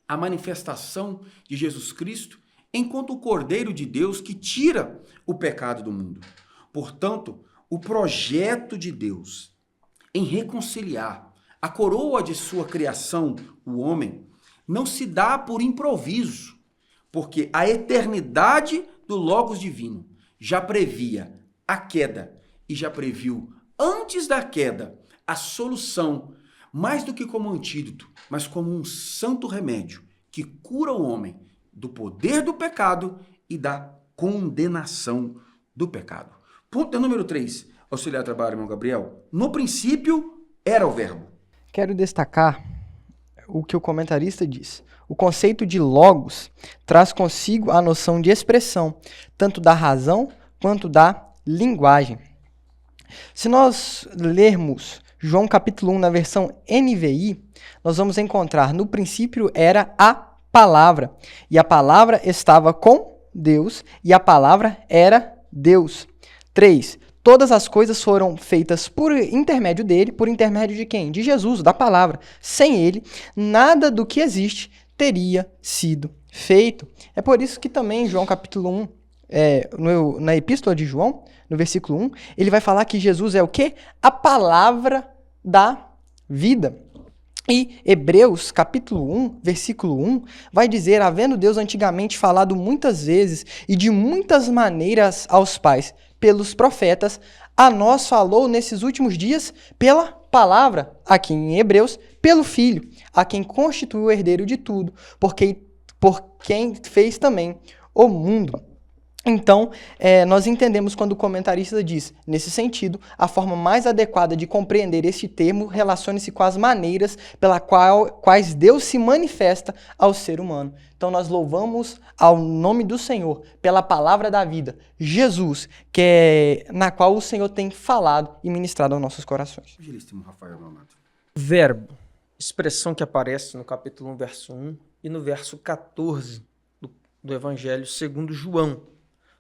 a manifestação de Jesus Cristo enquanto o Cordeiro de Deus que tira o pecado do mundo. Portanto, o projeto de Deus em reconciliar a coroa de sua criação, o homem, não se dá por improviso, porque a eternidade do Logos divino já previa a queda e já previu, antes da queda, a solução, mais do que como antídoto, mas como um santo remédio que cura o homem do poder do pecado e da condenação do pecado. Ponto número 3, auxiliar trabalho, irmão Gabriel. No princípio era o Verbo. Quero destacar o que o comentarista diz. O conceito de logos traz consigo a noção de expressão, tanto da razão quanto da linguagem. Se nós lermos João capítulo 1 na versão NVI, nós vamos encontrar: no princípio era a palavra, e a palavra estava com Deus, e a palavra era Deus. 3. Todas as coisas foram feitas por intermédio dele. Por intermédio de quem? De Jesus, da palavra. Sem ele, nada do que existe teria sido feito. É por isso que também João capítulo 1, na epístola de João, no versículo 1, ele vai falar que Jesus é o quê? A palavra da vida. E Hebreus, capítulo 1, versículo 1, vai dizer: havendo Deus antigamente falado muitas vezes e de muitas maneiras aos pais, pelos profetas, a nós falou nesses últimos dias pela palavra, aqui em Hebreus, pelo Filho, a quem constituiu o herdeiro de tudo, por quem fez também o mundo. Então, nós entendemos quando o comentarista diz, nesse sentido, a forma mais adequada de compreender este termo relaciona-se com as maneiras quais Deus se manifesta ao ser humano. Então, nós louvamos ao nome do Senhor pela palavra da vida, Jesus, na qual o Senhor tem falado e ministrado aos nossos corações. Verbo, expressão que aparece no capítulo 1, verso 1 e no verso 14 do Evangelho segundo João.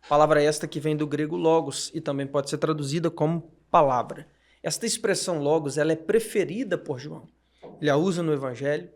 Palavra esta que vem do grego logos e também pode ser traduzida como palavra. Esta expressão logos, ela é preferida por João. Ele a usa no Evangelho,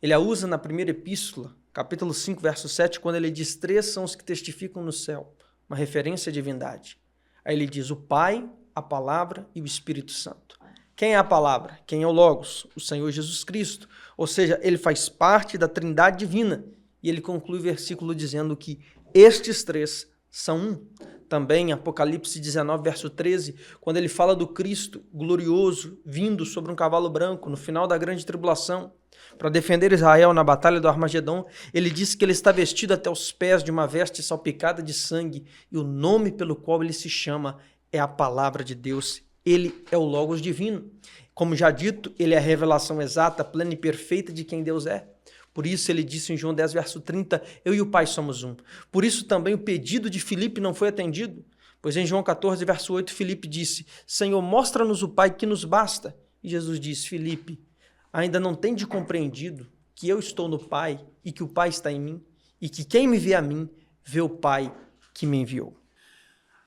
ele a usa na primeira epístola, capítulo 5, verso 7, quando ele diz: 3 são os que testificam no céu, uma referência à divindade. Aí ele diz o Pai, a Palavra e o Espírito Santo. Quem é a Palavra? Quem é o Logos? O Senhor Jesus Cristo. Ou seja, ele faz parte da Trindade Divina. E ele conclui o versículo dizendo que estes 3 são um. Também Apocalipse 19, verso 13, quando ele fala do Cristo glorioso vindo sobre um cavalo branco no final da grande tribulação para defender Israel na batalha do Armagedon, ele diz que ele está vestido até os pés de uma veste salpicada de sangue e o nome pelo qual ele se chama é a Palavra de Deus. Ele é o Logos divino. Como já dito, ele é a revelação exata, plena e perfeita de quem Deus é. Por isso ele disse em João 10, verso 30, eu e o Pai somos um. Por isso também o pedido de Filipe não foi atendido, Pois em João 14, verso 8, Filipe disse: Senhor, mostra-nos o Pai, que nos basta. E Jesus disse: Filipe, ainda não tendes compreendido que eu estou no Pai e que o Pai está em mim, e que quem me vê a mim, vê o Pai que me enviou.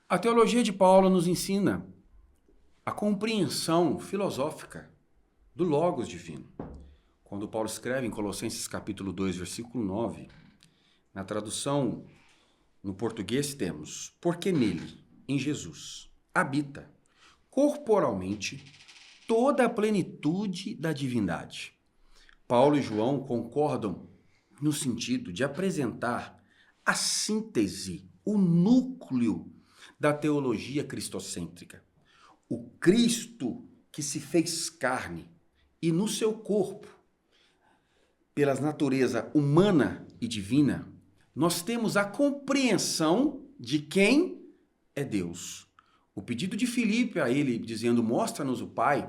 A teologia de Paulo nos ensina a compreensão filosófica do Logos divino. Quando Paulo escreve em Colossenses capítulo 2, versículo 9, na tradução no português temos: porque nele, em Jesus, habita corporalmente toda a plenitude da divindade. Paulo e João concordam no sentido de apresentar a síntese, o núcleo da teologia cristocêntrica. O Cristo que se fez carne e no seu corpo, pela natureza humana e divina, nós temos a compreensão de quem é Deus. O pedido de Filipe a ele, dizendo: mostra-nos o Pai,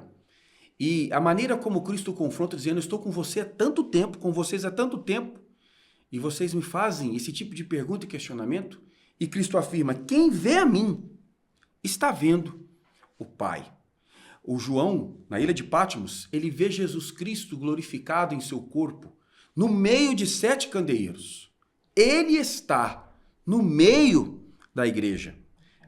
e a maneira como Cristo confronta, dizendo: estou com você há tanto tempo, com vocês há tanto tempo, e vocês me fazem esse tipo de pergunta e questionamento, e Cristo afirma: quem vê a mim está vendo o Pai. O João, na ilha de Patmos, ele vê Jesus Cristo glorificado em seu corpo, no meio de 7 candeeiros. Ele está no meio da igreja.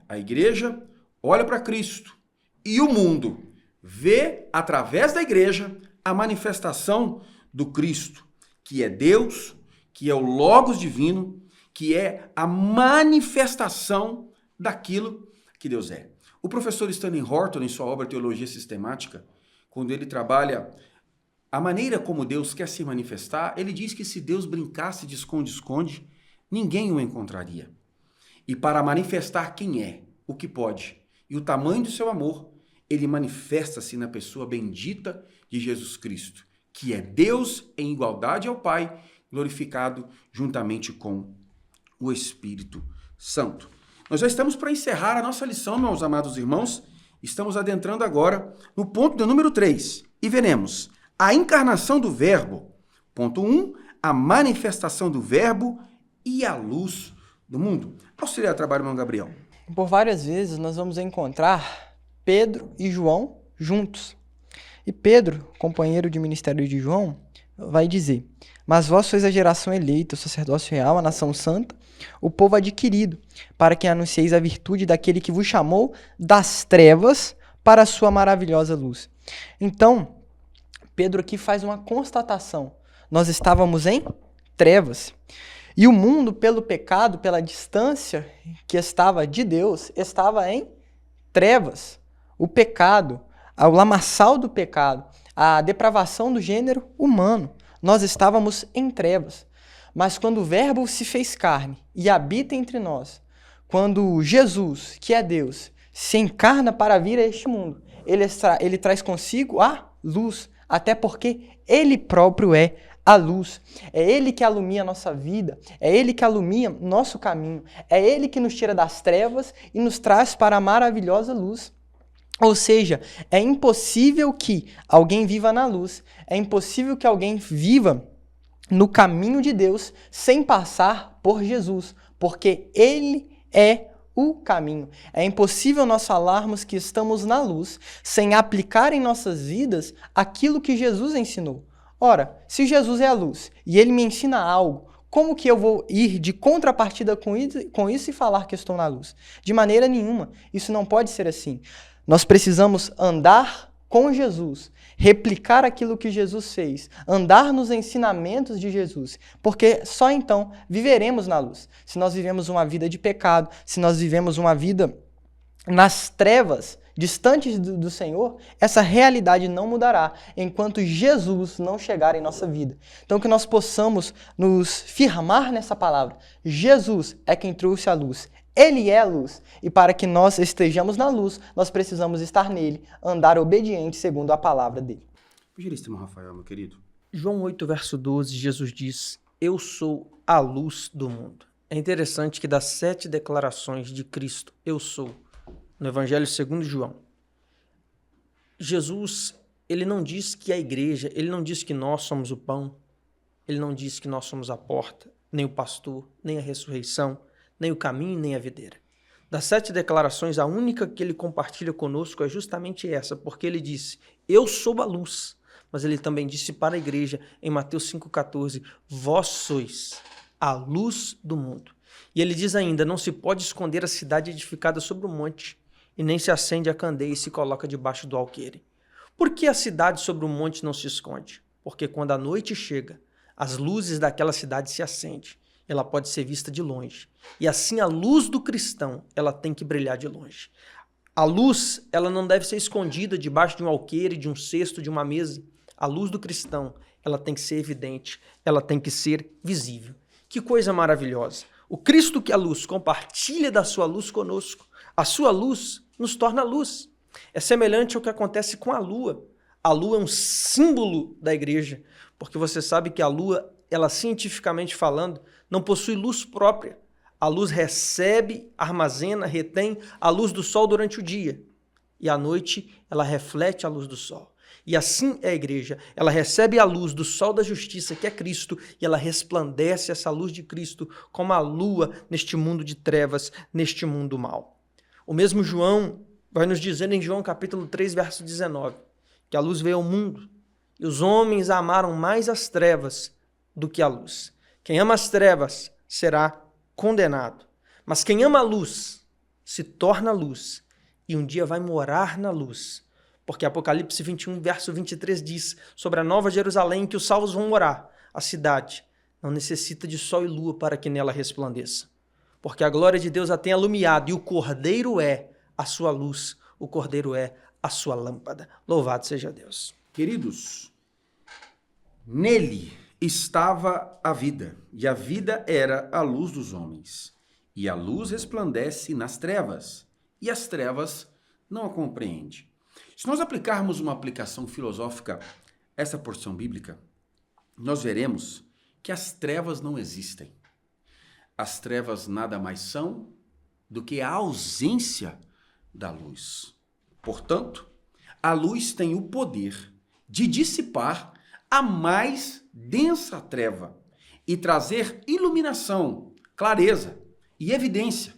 A igreja olha para Cristo e o mundo vê, através da igreja, a manifestação do Cristo, que é Deus, que é o Logos divino, que é a manifestação daquilo que Deus é. O professor Stanley Horton, em sua obra Teologia Sistemática, quando ele trabalha a maneira como Deus quer se manifestar, ele diz que se Deus brincasse de esconde-esconde, ninguém o encontraria. E para manifestar quem é, o que pode e o tamanho do seu amor, ele manifesta-se na pessoa bendita de Jesus Cristo, que é Deus em igualdade ao Pai, glorificado juntamente com o Espírito Santo. Nós já estamos para encerrar a nossa lição, meus amados irmãos. Estamos adentrando agora no ponto de número 3 e veremos a encarnação do Verbo. Ponto 1, a manifestação do Verbo e a luz do mundo. Auxiliar trabalho, irmão Gabriel. Por várias vezes nós vamos encontrar Pedro e João juntos. E Pedro, companheiro de ministério de João, vai dizer: mas vós sois a geração eleita, o sacerdócio real, a nação santa, o povo adquirido, para que anuncieis a virtude daquele que vos chamou das trevas para a sua maravilhosa luz. Então, Pedro aqui faz uma constatação. Nós estávamos em trevas. E o mundo, pelo pecado, pela distância que estava de Deus, estava em trevas. O pecado, o lamaçal do pecado, a depravação do gênero humano. Nós estávamos em trevas. Mas quando o Verbo se fez carne e habita entre nós, quando Jesus, que é Deus, se encarna para vir a este mundo, ele traz consigo a luz, até porque ele próprio é a luz. É ele que alumia a nossa vida, é ele que alumia nosso caminho, é ele que nos tira das trevas e nos traz para a maravilhosa luz. Ou seja, é impossível que alguém viva na luz, é impossível que alguém viva no caminho de Deus sem passar por Jesus, porque ele é o caminho. É impossível nós falarmos que estamos na luz sem aplicar em nossas vidas aquilo que Jesus ensinou. Ora, se Jesus é a luz e ele me ensina algo, como que eu vou ir de contrapartida com isso e falar que estou na luz? De maneira nenhuma. Isso não pode ser assim. Nós precisamos andar com Jesus, replicar aquilo que Jesus fez, andar nos ensinamentos de Jesus, porque só então viveremos na luz. Se nós vivemos uma vida de pecado, se nós vivemos uma vida nas trevas, distantes do Senhor, essa realidade não mudará enquanto Jesus não chegar em nossa vida. Então que nós possamos nos firmar nessa palavra. Jesus é quem trouxe a luz. Ele é a luz, e para que nós estejamos na luz, nós precisamos estar nele, andar obediente segundo a palavra dele. Evangelista Rafael, meu querido. João 8, verso 12, Jesus diz: eu sou a luz do mundo. É interessante que das 7 declarações de Cristo, eu sou, no Evangelho segundo João, Jesus, ele não diz que a igreja, ele não diz que nós somos o pão, ele não diz que nós somos a porta, nem o pastor, nem a ressurreição, nem o caminho, nem a videira. Das 7 declarações, a única que ele compartilha conosco é justamente essa, porque ele disse, eu sou a luz. Mas ele também disse para a igreja, em Mateus 5,14, vós sois a luz do mundo. E ele diz ainda, não se pode esconder a cidade edificada sobre o monte, e nem se acende a candeia e se coloca debaixo do alqueire. Por que a cidade sobre o monte não se esconde? Porque quando a noite chega, as luzes daquela cidade se acendem. Ela pode ser vista de longe. E assim a luz do cristão, ela tem que brilhar de longe. A luz, ela não deve ser escondida debaixo de um alqueire, de um cesto, de uma mesa. A luz do cristão, ela tem que ser evidente, ela tem que ser visível. Que coisa maravilhosa. O Cristo que é a luz compartilha da sua luz conosco. A sua luz nos torna luz. É semelhante ao que acontece com a lua. A lua é um símbolo da igreja, porque você sabe que a lua, ela cientificamente falando, não possui luz própria. A luz recebe, armazena, retém a luz do sol durante o dia. E à noite, ela reflete a luz do sol. E assim é a igreja. Ela recebe a luz do sol da justiça, que é Cristo, e ela resplandece essa luz de Cristo como a lua neste mundo de trevas, neste mundo mau. O mesmo João vai nos dizer em João capítulo 3, verso 19, que a luz veio ao mundo e os homens amaram mais as trevas do que a luz. Quem ama as trevas será condenado, mas quem ama a luz se torna luz e um dia vai morar na luz. Porque Apocalipse 21, verso 23 diz sobre a nova Jerusalém que os salvos vão morar. A cidade não necessita de sol e lua para que nela resplandeça. Porque a glória de Deus a tem alumiado e o Cordeiro é a sua luz, o Cordeiro é a sua lâmpada. Louvado seja Deus. Queridos, nele estava a vida, e a vida era a luz dos homens. E a luz resplandece nas trevas, e as trevas não a compreendem. Se nós aplicarmos uma aplicação filosófica a essa porção bíblica, nós veremos que as trevas não existem. As trevas nada mais são do que a ausência da luz. Portanto, a luz tem o poder de dissipar a mais densa treva e trazer iluminação, clareza e evidência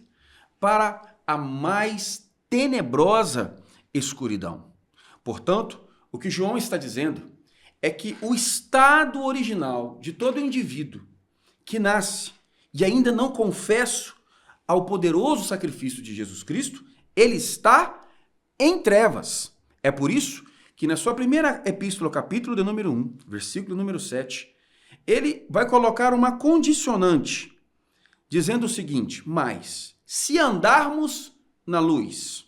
para a mais tenebrosa escuridão. Portanto, o que João está dizendo é que o estado original de todo indivíduo que nasce e ainda não confesso ao poderoso sacrifício de Jesus Cristo, ele está em trevas. É por isso que na sua primeira epístola, capítulo de número 1, versículo número 7, ele vai colocar uma condicionante, dizendo o seguinte, mas se andarmos na luz.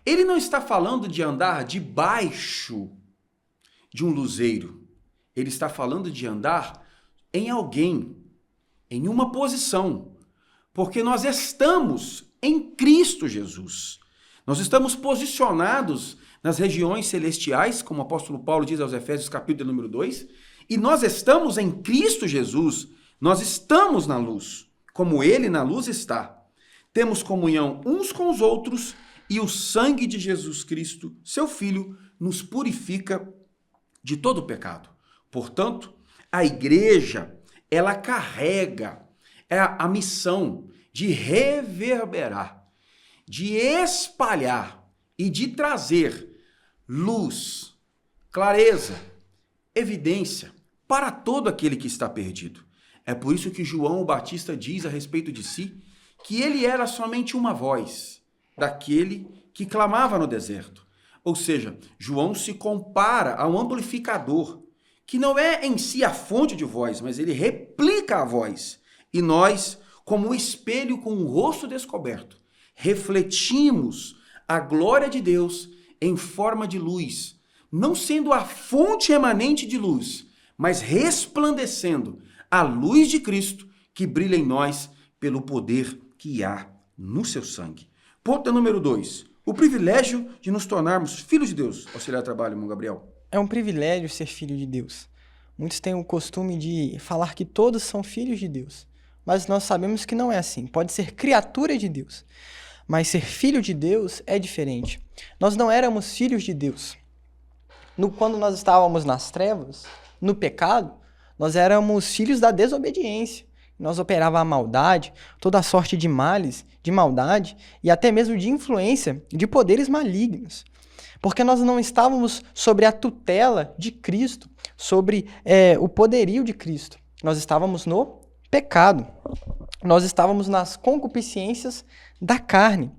Ele não está falando de andar debaixo de um luzeiro. Ele está falando de andar em alguém, em uma posição. Porque nós estamos em Cristo Jesus. Nós estamos posicionados nas regiões celestiais, como o apóstolo Paulo diz aos Efésios, capítulo número 2, e nós estamos em Cristo Jesus. Nós estamos na luz, como ele na luz está. Temos comunhão uns com os outros, e o sangue de Jesus Cristo, seu Filho, nos purifica de todo o pecado. Portanto, a igreja, ela carrega a missão de reverberar, de espalhar e de trazer luz, clareza, evidência para todo aquele que está perdido. É por isso que João o Batista diz a respeito de si que ele era somente uma voz daquele que clamava no deserto. Ou seja, João se compara a um amplificador, que não é em si a fonte de voz, mas ele replica a voz. E nós, como um espelho com o rosto descoberto, refletimos a glória de Deus em forma de luz, não sendo a fonte emanente de luz, mas resplandecendo a luz de Cristo que brilha em nós pelo poder que há no seu sangue. Ponto número 2. O privilégio de nos tornarmos filhos de Deus. Auxiliar de trabalho, irmão Gabriel. É um privilégio ser filho de Deus. Muitos têm o costume de falar que todos são filhos de Deus. Mas nós sabemos que não é assim. Pode ser criatura de Deus. Mas ser filho de Deus é diferente. Nós não éramos filhos de Deus. Quando nós estávamos nas trevas, no pecado, nós éramos filhos da desobediência. nós operava a maldade, toda a sorte de males, de maldade e até mesmo de influência de poderes malignos. Porque nós não estávamos sobre a tutela de Cristo, sobre o poderio de Cristo. Nós estávamos no pecado. Nós estávamos nas concupiscências da carne.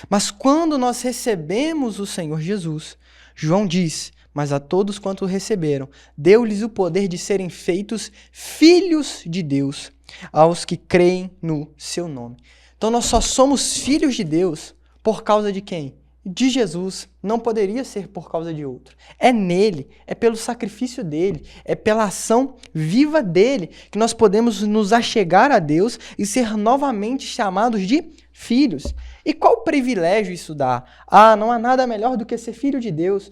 Mas quando nós recebemos o Senhor Jesus, João diz: mas a todos quanto o receberam, deu-lhes o poder de serem feitos filhos de Deus, aos que creem no seu nome. Então nós só somos filhos de Deus por causa de quem? De Jesus. Não poderia ser por causa de outro. É nele, é pelo sacrifício dele, é pela ação viva dele que nós podemos nos achegar a Deus e ser novamente chamados de filhos. E qual privilégio isso dá? Não há nada melhor do que ser filho de Deus.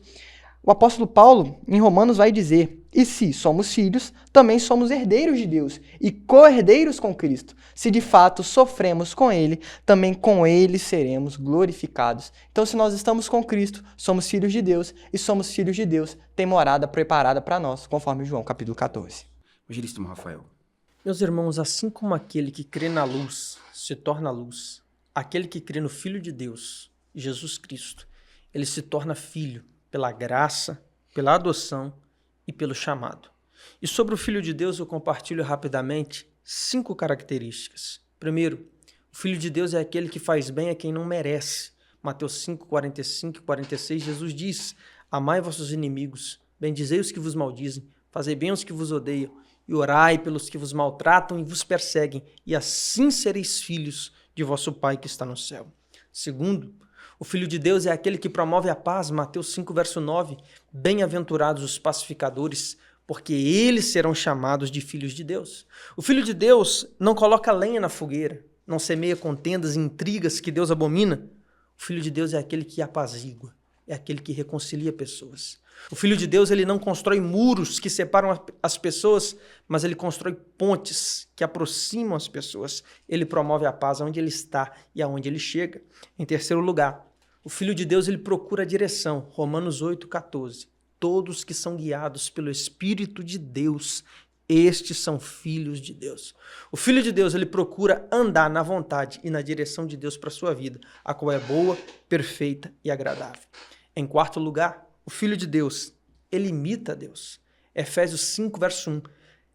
O apóstolo Paulo, em Romanos, vai dizer: e se somos filhos, também somos herdeiros de Deus e co-herdeiros com Cristo. Se de fato sofremos com ele, também com ele seremos glorificados. Então, se nós estamos com Cristo, somos filhos de Deus, e somos filhos de Deus, tem morada preparada para nós, conforme João capítulo 14. Evangelista Rafael. Meus irmãos, assim como aquele que crê na luz se torna luz, aquele que crê no Filho de Deus, Jesus Cristo, ele se torna filho pela graça, pela adoção e pelo chamado. E sobre o Filho de Deus eu compartilho rapidamente 5 características. Primeiro, o Filho de Deus é aquele que faz bem a quem não merece. Mateus 5, 45 e 46, Jesus diz: amai vossos inimigos, bendizei os que vos maldizem, fazei bem aos que vos odeiam, e orai pelos que vos maltratam e vos perseguem, e assim sereis filhos de vosso Pai que está no céu. Segundo, o Filho de Deus é aquele que promove a paz, Mateus 5, verso 9. Bem-aventurados os pacificadores, porque eles serão chamados de filhos de Deus. O Filho de Deus não coloca lenha na fogueira, não semeia contendas e intrigas que Deus abomina. O Filho de Deus é aquele que apazigua, é aquele que reconcilia pessoas. O Filho de Deus, ele não constrói muros que separam as pessoas, mas ele constrói pontes que aproximam as pessoas. Ele promove a paz onde ele está e aonde ele chega. Em terceiro lugar, o Filho de Deus, ele procura a direção. Romanos 8, 14. Todos que são guiados pelo Espírito de Deus, estes são filhos de Deus. O Filho de Deus, ele procura andar na vontade e na direção de Deus para a sua vida, a qual é boa, perfeita e agradável. Em quarto lugar, o Filho de Deus, ele imita a Deus. Efésios 5, verso 1.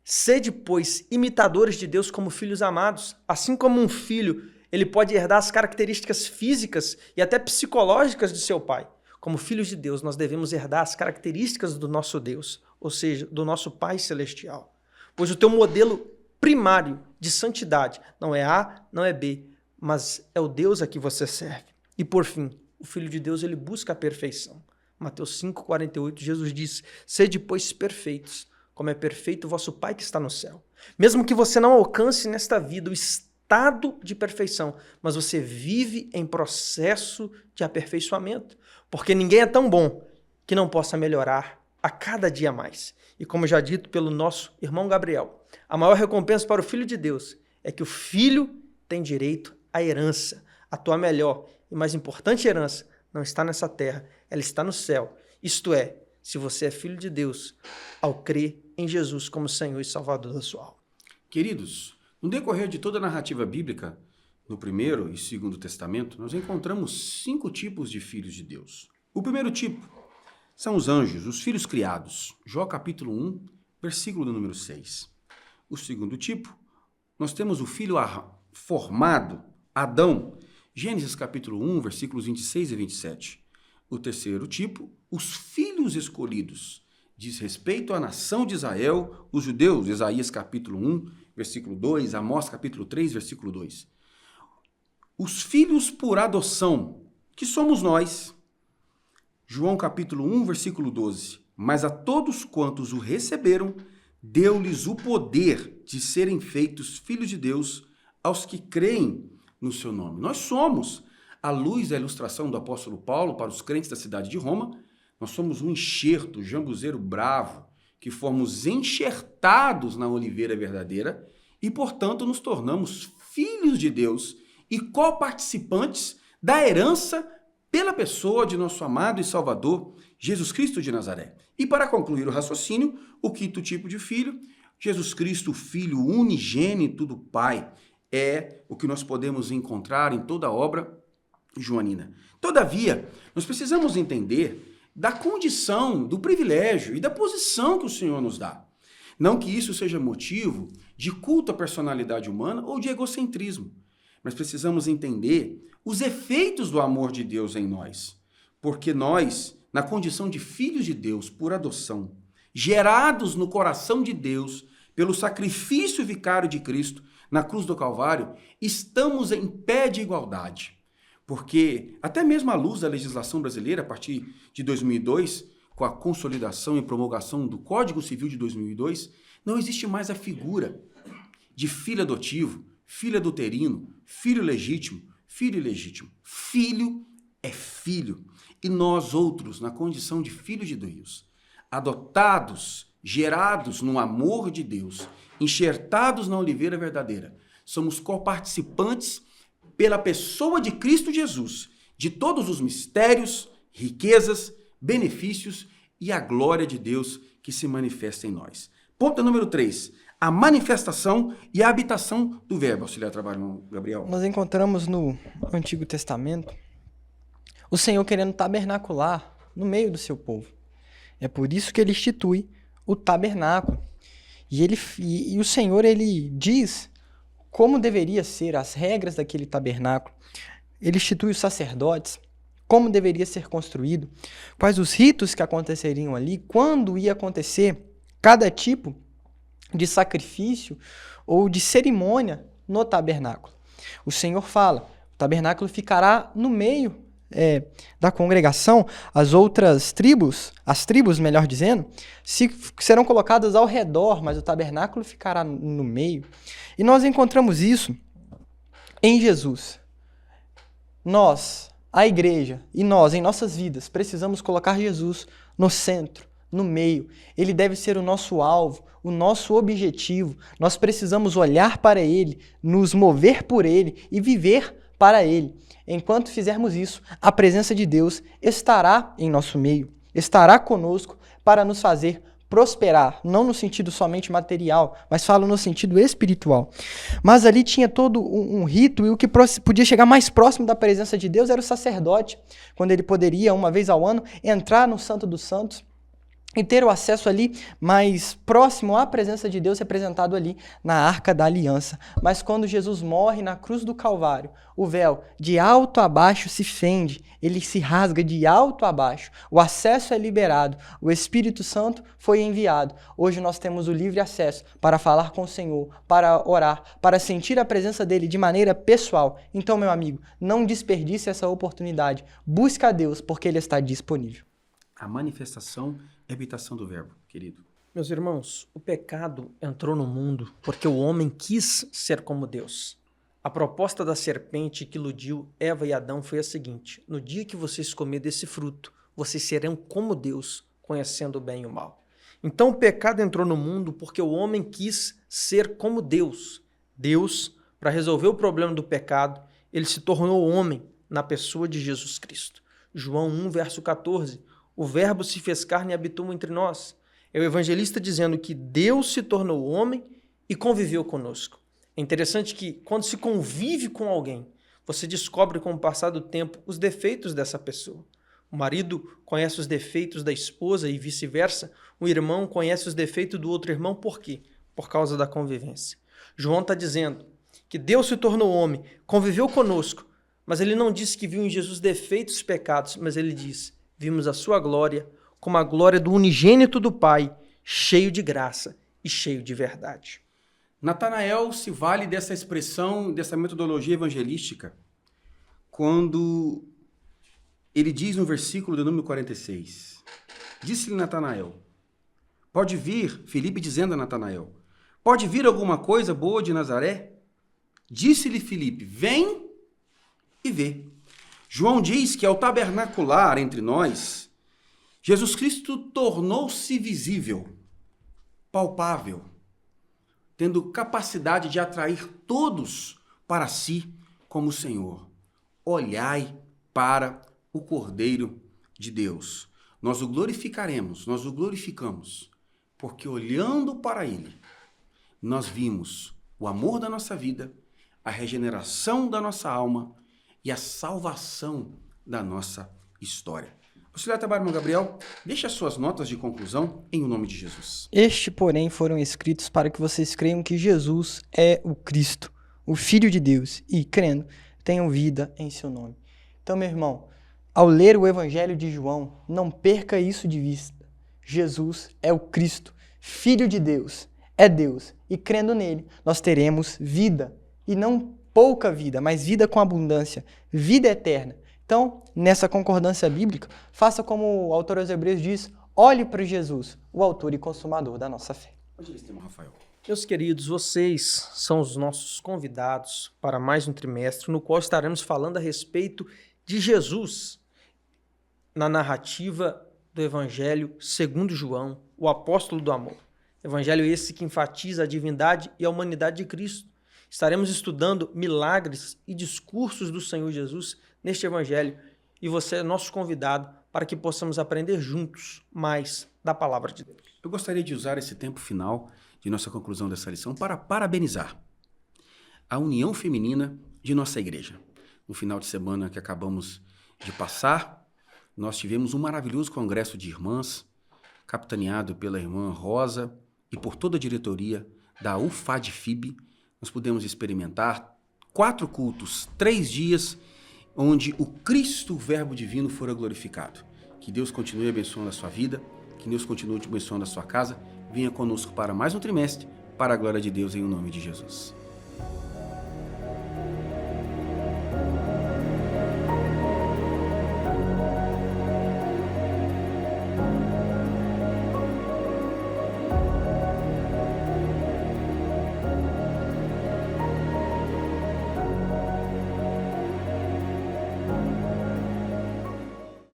Sede, pois, imitadores de Deus como filhos amados. Assim como um filho, ele pode herdar as características físicas e até psicológicas de seu pai. Como filhos de Deus, nós devemos herdar as características do nosso Deus, ou seja, do nosso Pai Celestial. Pois o teu modelo primário de santidade não é A, não é B, mas é o Deus a que você serve. E por fim, o Filho de Deus, ele busca a perfeição. Mateus 5, 48, Jesus diz: sede, pois, perfeitos, como é perfeito o vosso Pai que está no céu. Mesmo que você não alcance nesta vida o estado de perfeição, mas você vive em processo de aperfeiçoamento, porque ninguém é tão bom que não possa melhorar a cada dia mais. E como já dito pelo nosso irmão Gabriel, a maior recompensa para o Filho de Deus é que o Filho tem direito à herança, a tua melhor e mais importante herança não está nessa terra, ela está no céu. Isto é, se você é filho de Deus, ao crer em Jesus como Senhor e Salvador da sua alma. Queridos, no decorrer de toda a narrativa bíblica, no Primeiro e Segundo Testamento, nós encontramos 5 tipos de filhos de Deus. O primeiro tipo são os anjos, os filhos criados. Jó capítulo 1, versículo do número 6. O segundo tipo, nós temos o filho formado, Adão. Gênesis capítulo 1, versículos 26 e 27. O terceiro tipo, os filhos escolhidos. Diz respeito à nação de Israel, os judeus. Isaías capítulo 1, versículo 2. Amós capítulo 3, versículo 2. Os filhos por adoção, que somos nós. João capítulo 1, versículo 12. Mas a todos quantos o receberam, deu-lhes o poder de serem feitos filhos de Deus aos que creem no seu nome. Nós somos, à luz da ilustração do apóstolo Paulo para os crentes da cidade de Roma, nós somos um enxerto, jambuzeiro bravo, que fomos enxertados na oliveira verdadeira e, portanto, nos tornamos filhos de Deus e coparticipantes da herança pela pessoa de nosso amado e Salvador, Jesus Cristo de Nazaré. E para concluir o raciocínio, o quinto tipo de filho Jesus Cristo, o Filho unigênito do Pai, é o que nós podemos encontrar em toda a obra joanina. Todavia, nós precisamos entender da condição, do privilégio e da posição que o Senhor nos dá. Não que isso seja motivo de culto à personalidade humana ou de egocentrismo, mas precisamos entender os efeitos do amor de Deus em nós. Porque nós, na condição de filhos de Deus por adoção, gerados no coração de Deus pelo sacrifício vicário de Cristo na cruz do Calvário, estamos em pé de igualdade. Porque até mesmo à luz da legislação brasileira, a partir de 2002, com a consolidação e promulgação do Código Civil de 2002, não existe mais a figura de filho adotivo, filho adulterino, filho legítimo, filho ilegítimo. Filho é filho. E nós outros, na condição de filhos de Deus, adotados, gerados no amor de Deus, enxertados na oliveira verdadeira, somos coparticipantes pela pessoa de Cristo Jesus, de todos os mistérios, riquezas, benefícios e a glória de Deus que se manifesta em nós. Ponto número 3. A manifestação e a habitação do verbo. Auxiliar trabalho, Gabriel. Nós encontramos no Antigo Testamento o Senhor querendo tabernacular no meio do seu povo. É por isso que ele institui o tabernáculo. E o Senhor, ele diz como deveria ser as regras daquele tabernáculo. Ele institui os sacerdotes, como deveria ser construído, quais os ritos que aconteceriam ali, quando ia acontecer cada tipo de sacrifício ou de cerimônia no tabernáculo. O Senhor fala, o tabernáculo ficará no meio da congregação, as outras tribos, as tribos, melhor dizendo, serão colocadas ao redor, mas o tabernáculo ficará no meio. E nós encontramos isso em Jesus. Nós, a igreja, e nós, em nossas vidas, precisamos colocar Jesus no centro, no meio. Ele deve ser o nosso alvo, o nosso objetivo. Nós precisamos olhar para Ele, nos mover por Ele e viver para Ele. Enquanto fizermos isso, a presença de Deus estará em nosso meio, estará conosco para nos fazer prosperar, não no sentido somente material, mas falo no sentido espiritual. Mas ali tinha todo um rito, e o que podia chegar mais próximo da presença de Deus era o sacerdote, quando ele poderia, uma vez ao ano, entrar no Santo dos Santos e ter o acesso ali mais próximo à presença de Deus, representado ali na Arca da Aliança. Mas quando Jesus morre na cruz do Calvário, o véu de alto a baixo se fende, ele se rasga de alto a baixo, o acesso é liberado, o Espírito Santo foi enviado. Hoje nós temos o livre acesso para falar com o Senhor, para orar, para sentir a presença dele de maneira pessoal. Então, meu amigo, não desperdice essa oportunidade. Busca a Deus, porque ele está disponível. A manifestação e habitação do verbo, querido. Meus irmãos, o pecado entrou no mundo porque o homem quis ser como Deus. A proposta da serpente que iludiu Eva e Adão foi a seguinte: no dia que vocês comerem desse fruto, vocês serão como Deus, conhecendo o bem e o mal. Então o pecado entrou no mundo porque o homem quis ser como Deus. Deus, para resolver o problema do pecado, ele se tornou homem na pessoa de Jesus Cristo. João 1, verso 14. O verbo se fez carne e habitou entre nós. É o evangelista dizendo que Deus se tornou homem e conviveu conosco. É interessante que quando se convive com alguém, você descobre com o passar do tempo os defeitos dessa pessoa. O marido conhece os defeitos da esposa e vice-versa. O irmão conhece os defeitos do outro irmão. Por quê? Por causa da convivência. João está dizendo que Deus se tornou homem, conviveu conosco, mas ele não disse que viu em Jesus defeitos e pecados, mas ele diz: vimos a sua glória como a glória do unigênito do Pai, cheio de graça e cheio de verdade. Natanael se vale dessa expressão, dessa metodologia evangelística, quando ele diz no versículo do número 46, disse-lhe Natanael, pode vir, Filipe dizendo a Natanael, pode vir alguma coisa boa de Nazaré? Disse-lhe Filipe, vem e vê. João diz que ao tabernacular entre nós, Jesus Cristo tornou-se visível, palpável, tendo capacidade de atrair todos para si como o Senhor. Olhai para o Cordeiro de Deus. Nós o glorificaremos, nós o glorificamos, porque olhando para ele, nós vimos o amor da nossa vida, a regeneração da nossa alma e a salvação da nossa história. Auxiliar Tabarman Gabriel, deixe as suas notas de conclusão em o nome de Jesus. Este, porém, foram escritos para que vocês creiam que Jesus é o Cristo, o Filho de Deus, e, crendo, tenham vida em seu nome. Então, meu irmão, ao ler o Evangelho de João, não perca isso de vista. Jesus é o Cristo, Filho de Deus, é Deus, e crendo nele, nós teremos vida, e não pouca vida, mas vida com abundância, vida eterna. Então, nessa concordância bíblica, faça como o autor aos Hebreus diz, olhe para Jesus, o autor e consumador da nossa fé. Rafael. Meus queridos, vocês são os nossos convidados para mais um trimestre, no qual estaremos falando a respeito de Jesus, na narrativa do Evangelho segundo João, o apóstolo do amor. Evangelho esse que enfatiza a divindade e a humanidade de Cristo. Estaremos estudando milagres e discursos do Senhor Jesus neste Evangelho, e você é nosso convidado para que possamos aprender juntos mais da Palavra de Deus. Eu gostaria de usar esse tempo final de nossa conclusão dessa lição para parabenizar a união feminina de nossa igreja. No final de semana que acabamos de passar, nós tivemos um maravilhoso congresso de irmãs, capitaneado pela irmã Rosa e por toda a diretoria da UFADFIB. Nós pudemos experimentar 4 cultos, 3 dias, onde o Cristo, o Verbo Divino, fora glorificado. Que Deus continue abençoando a sua vida, que Deus continue abençoando a sua casa. Venha conosco para mais um trimestre, para a glória de Deus, em nome de Jesus.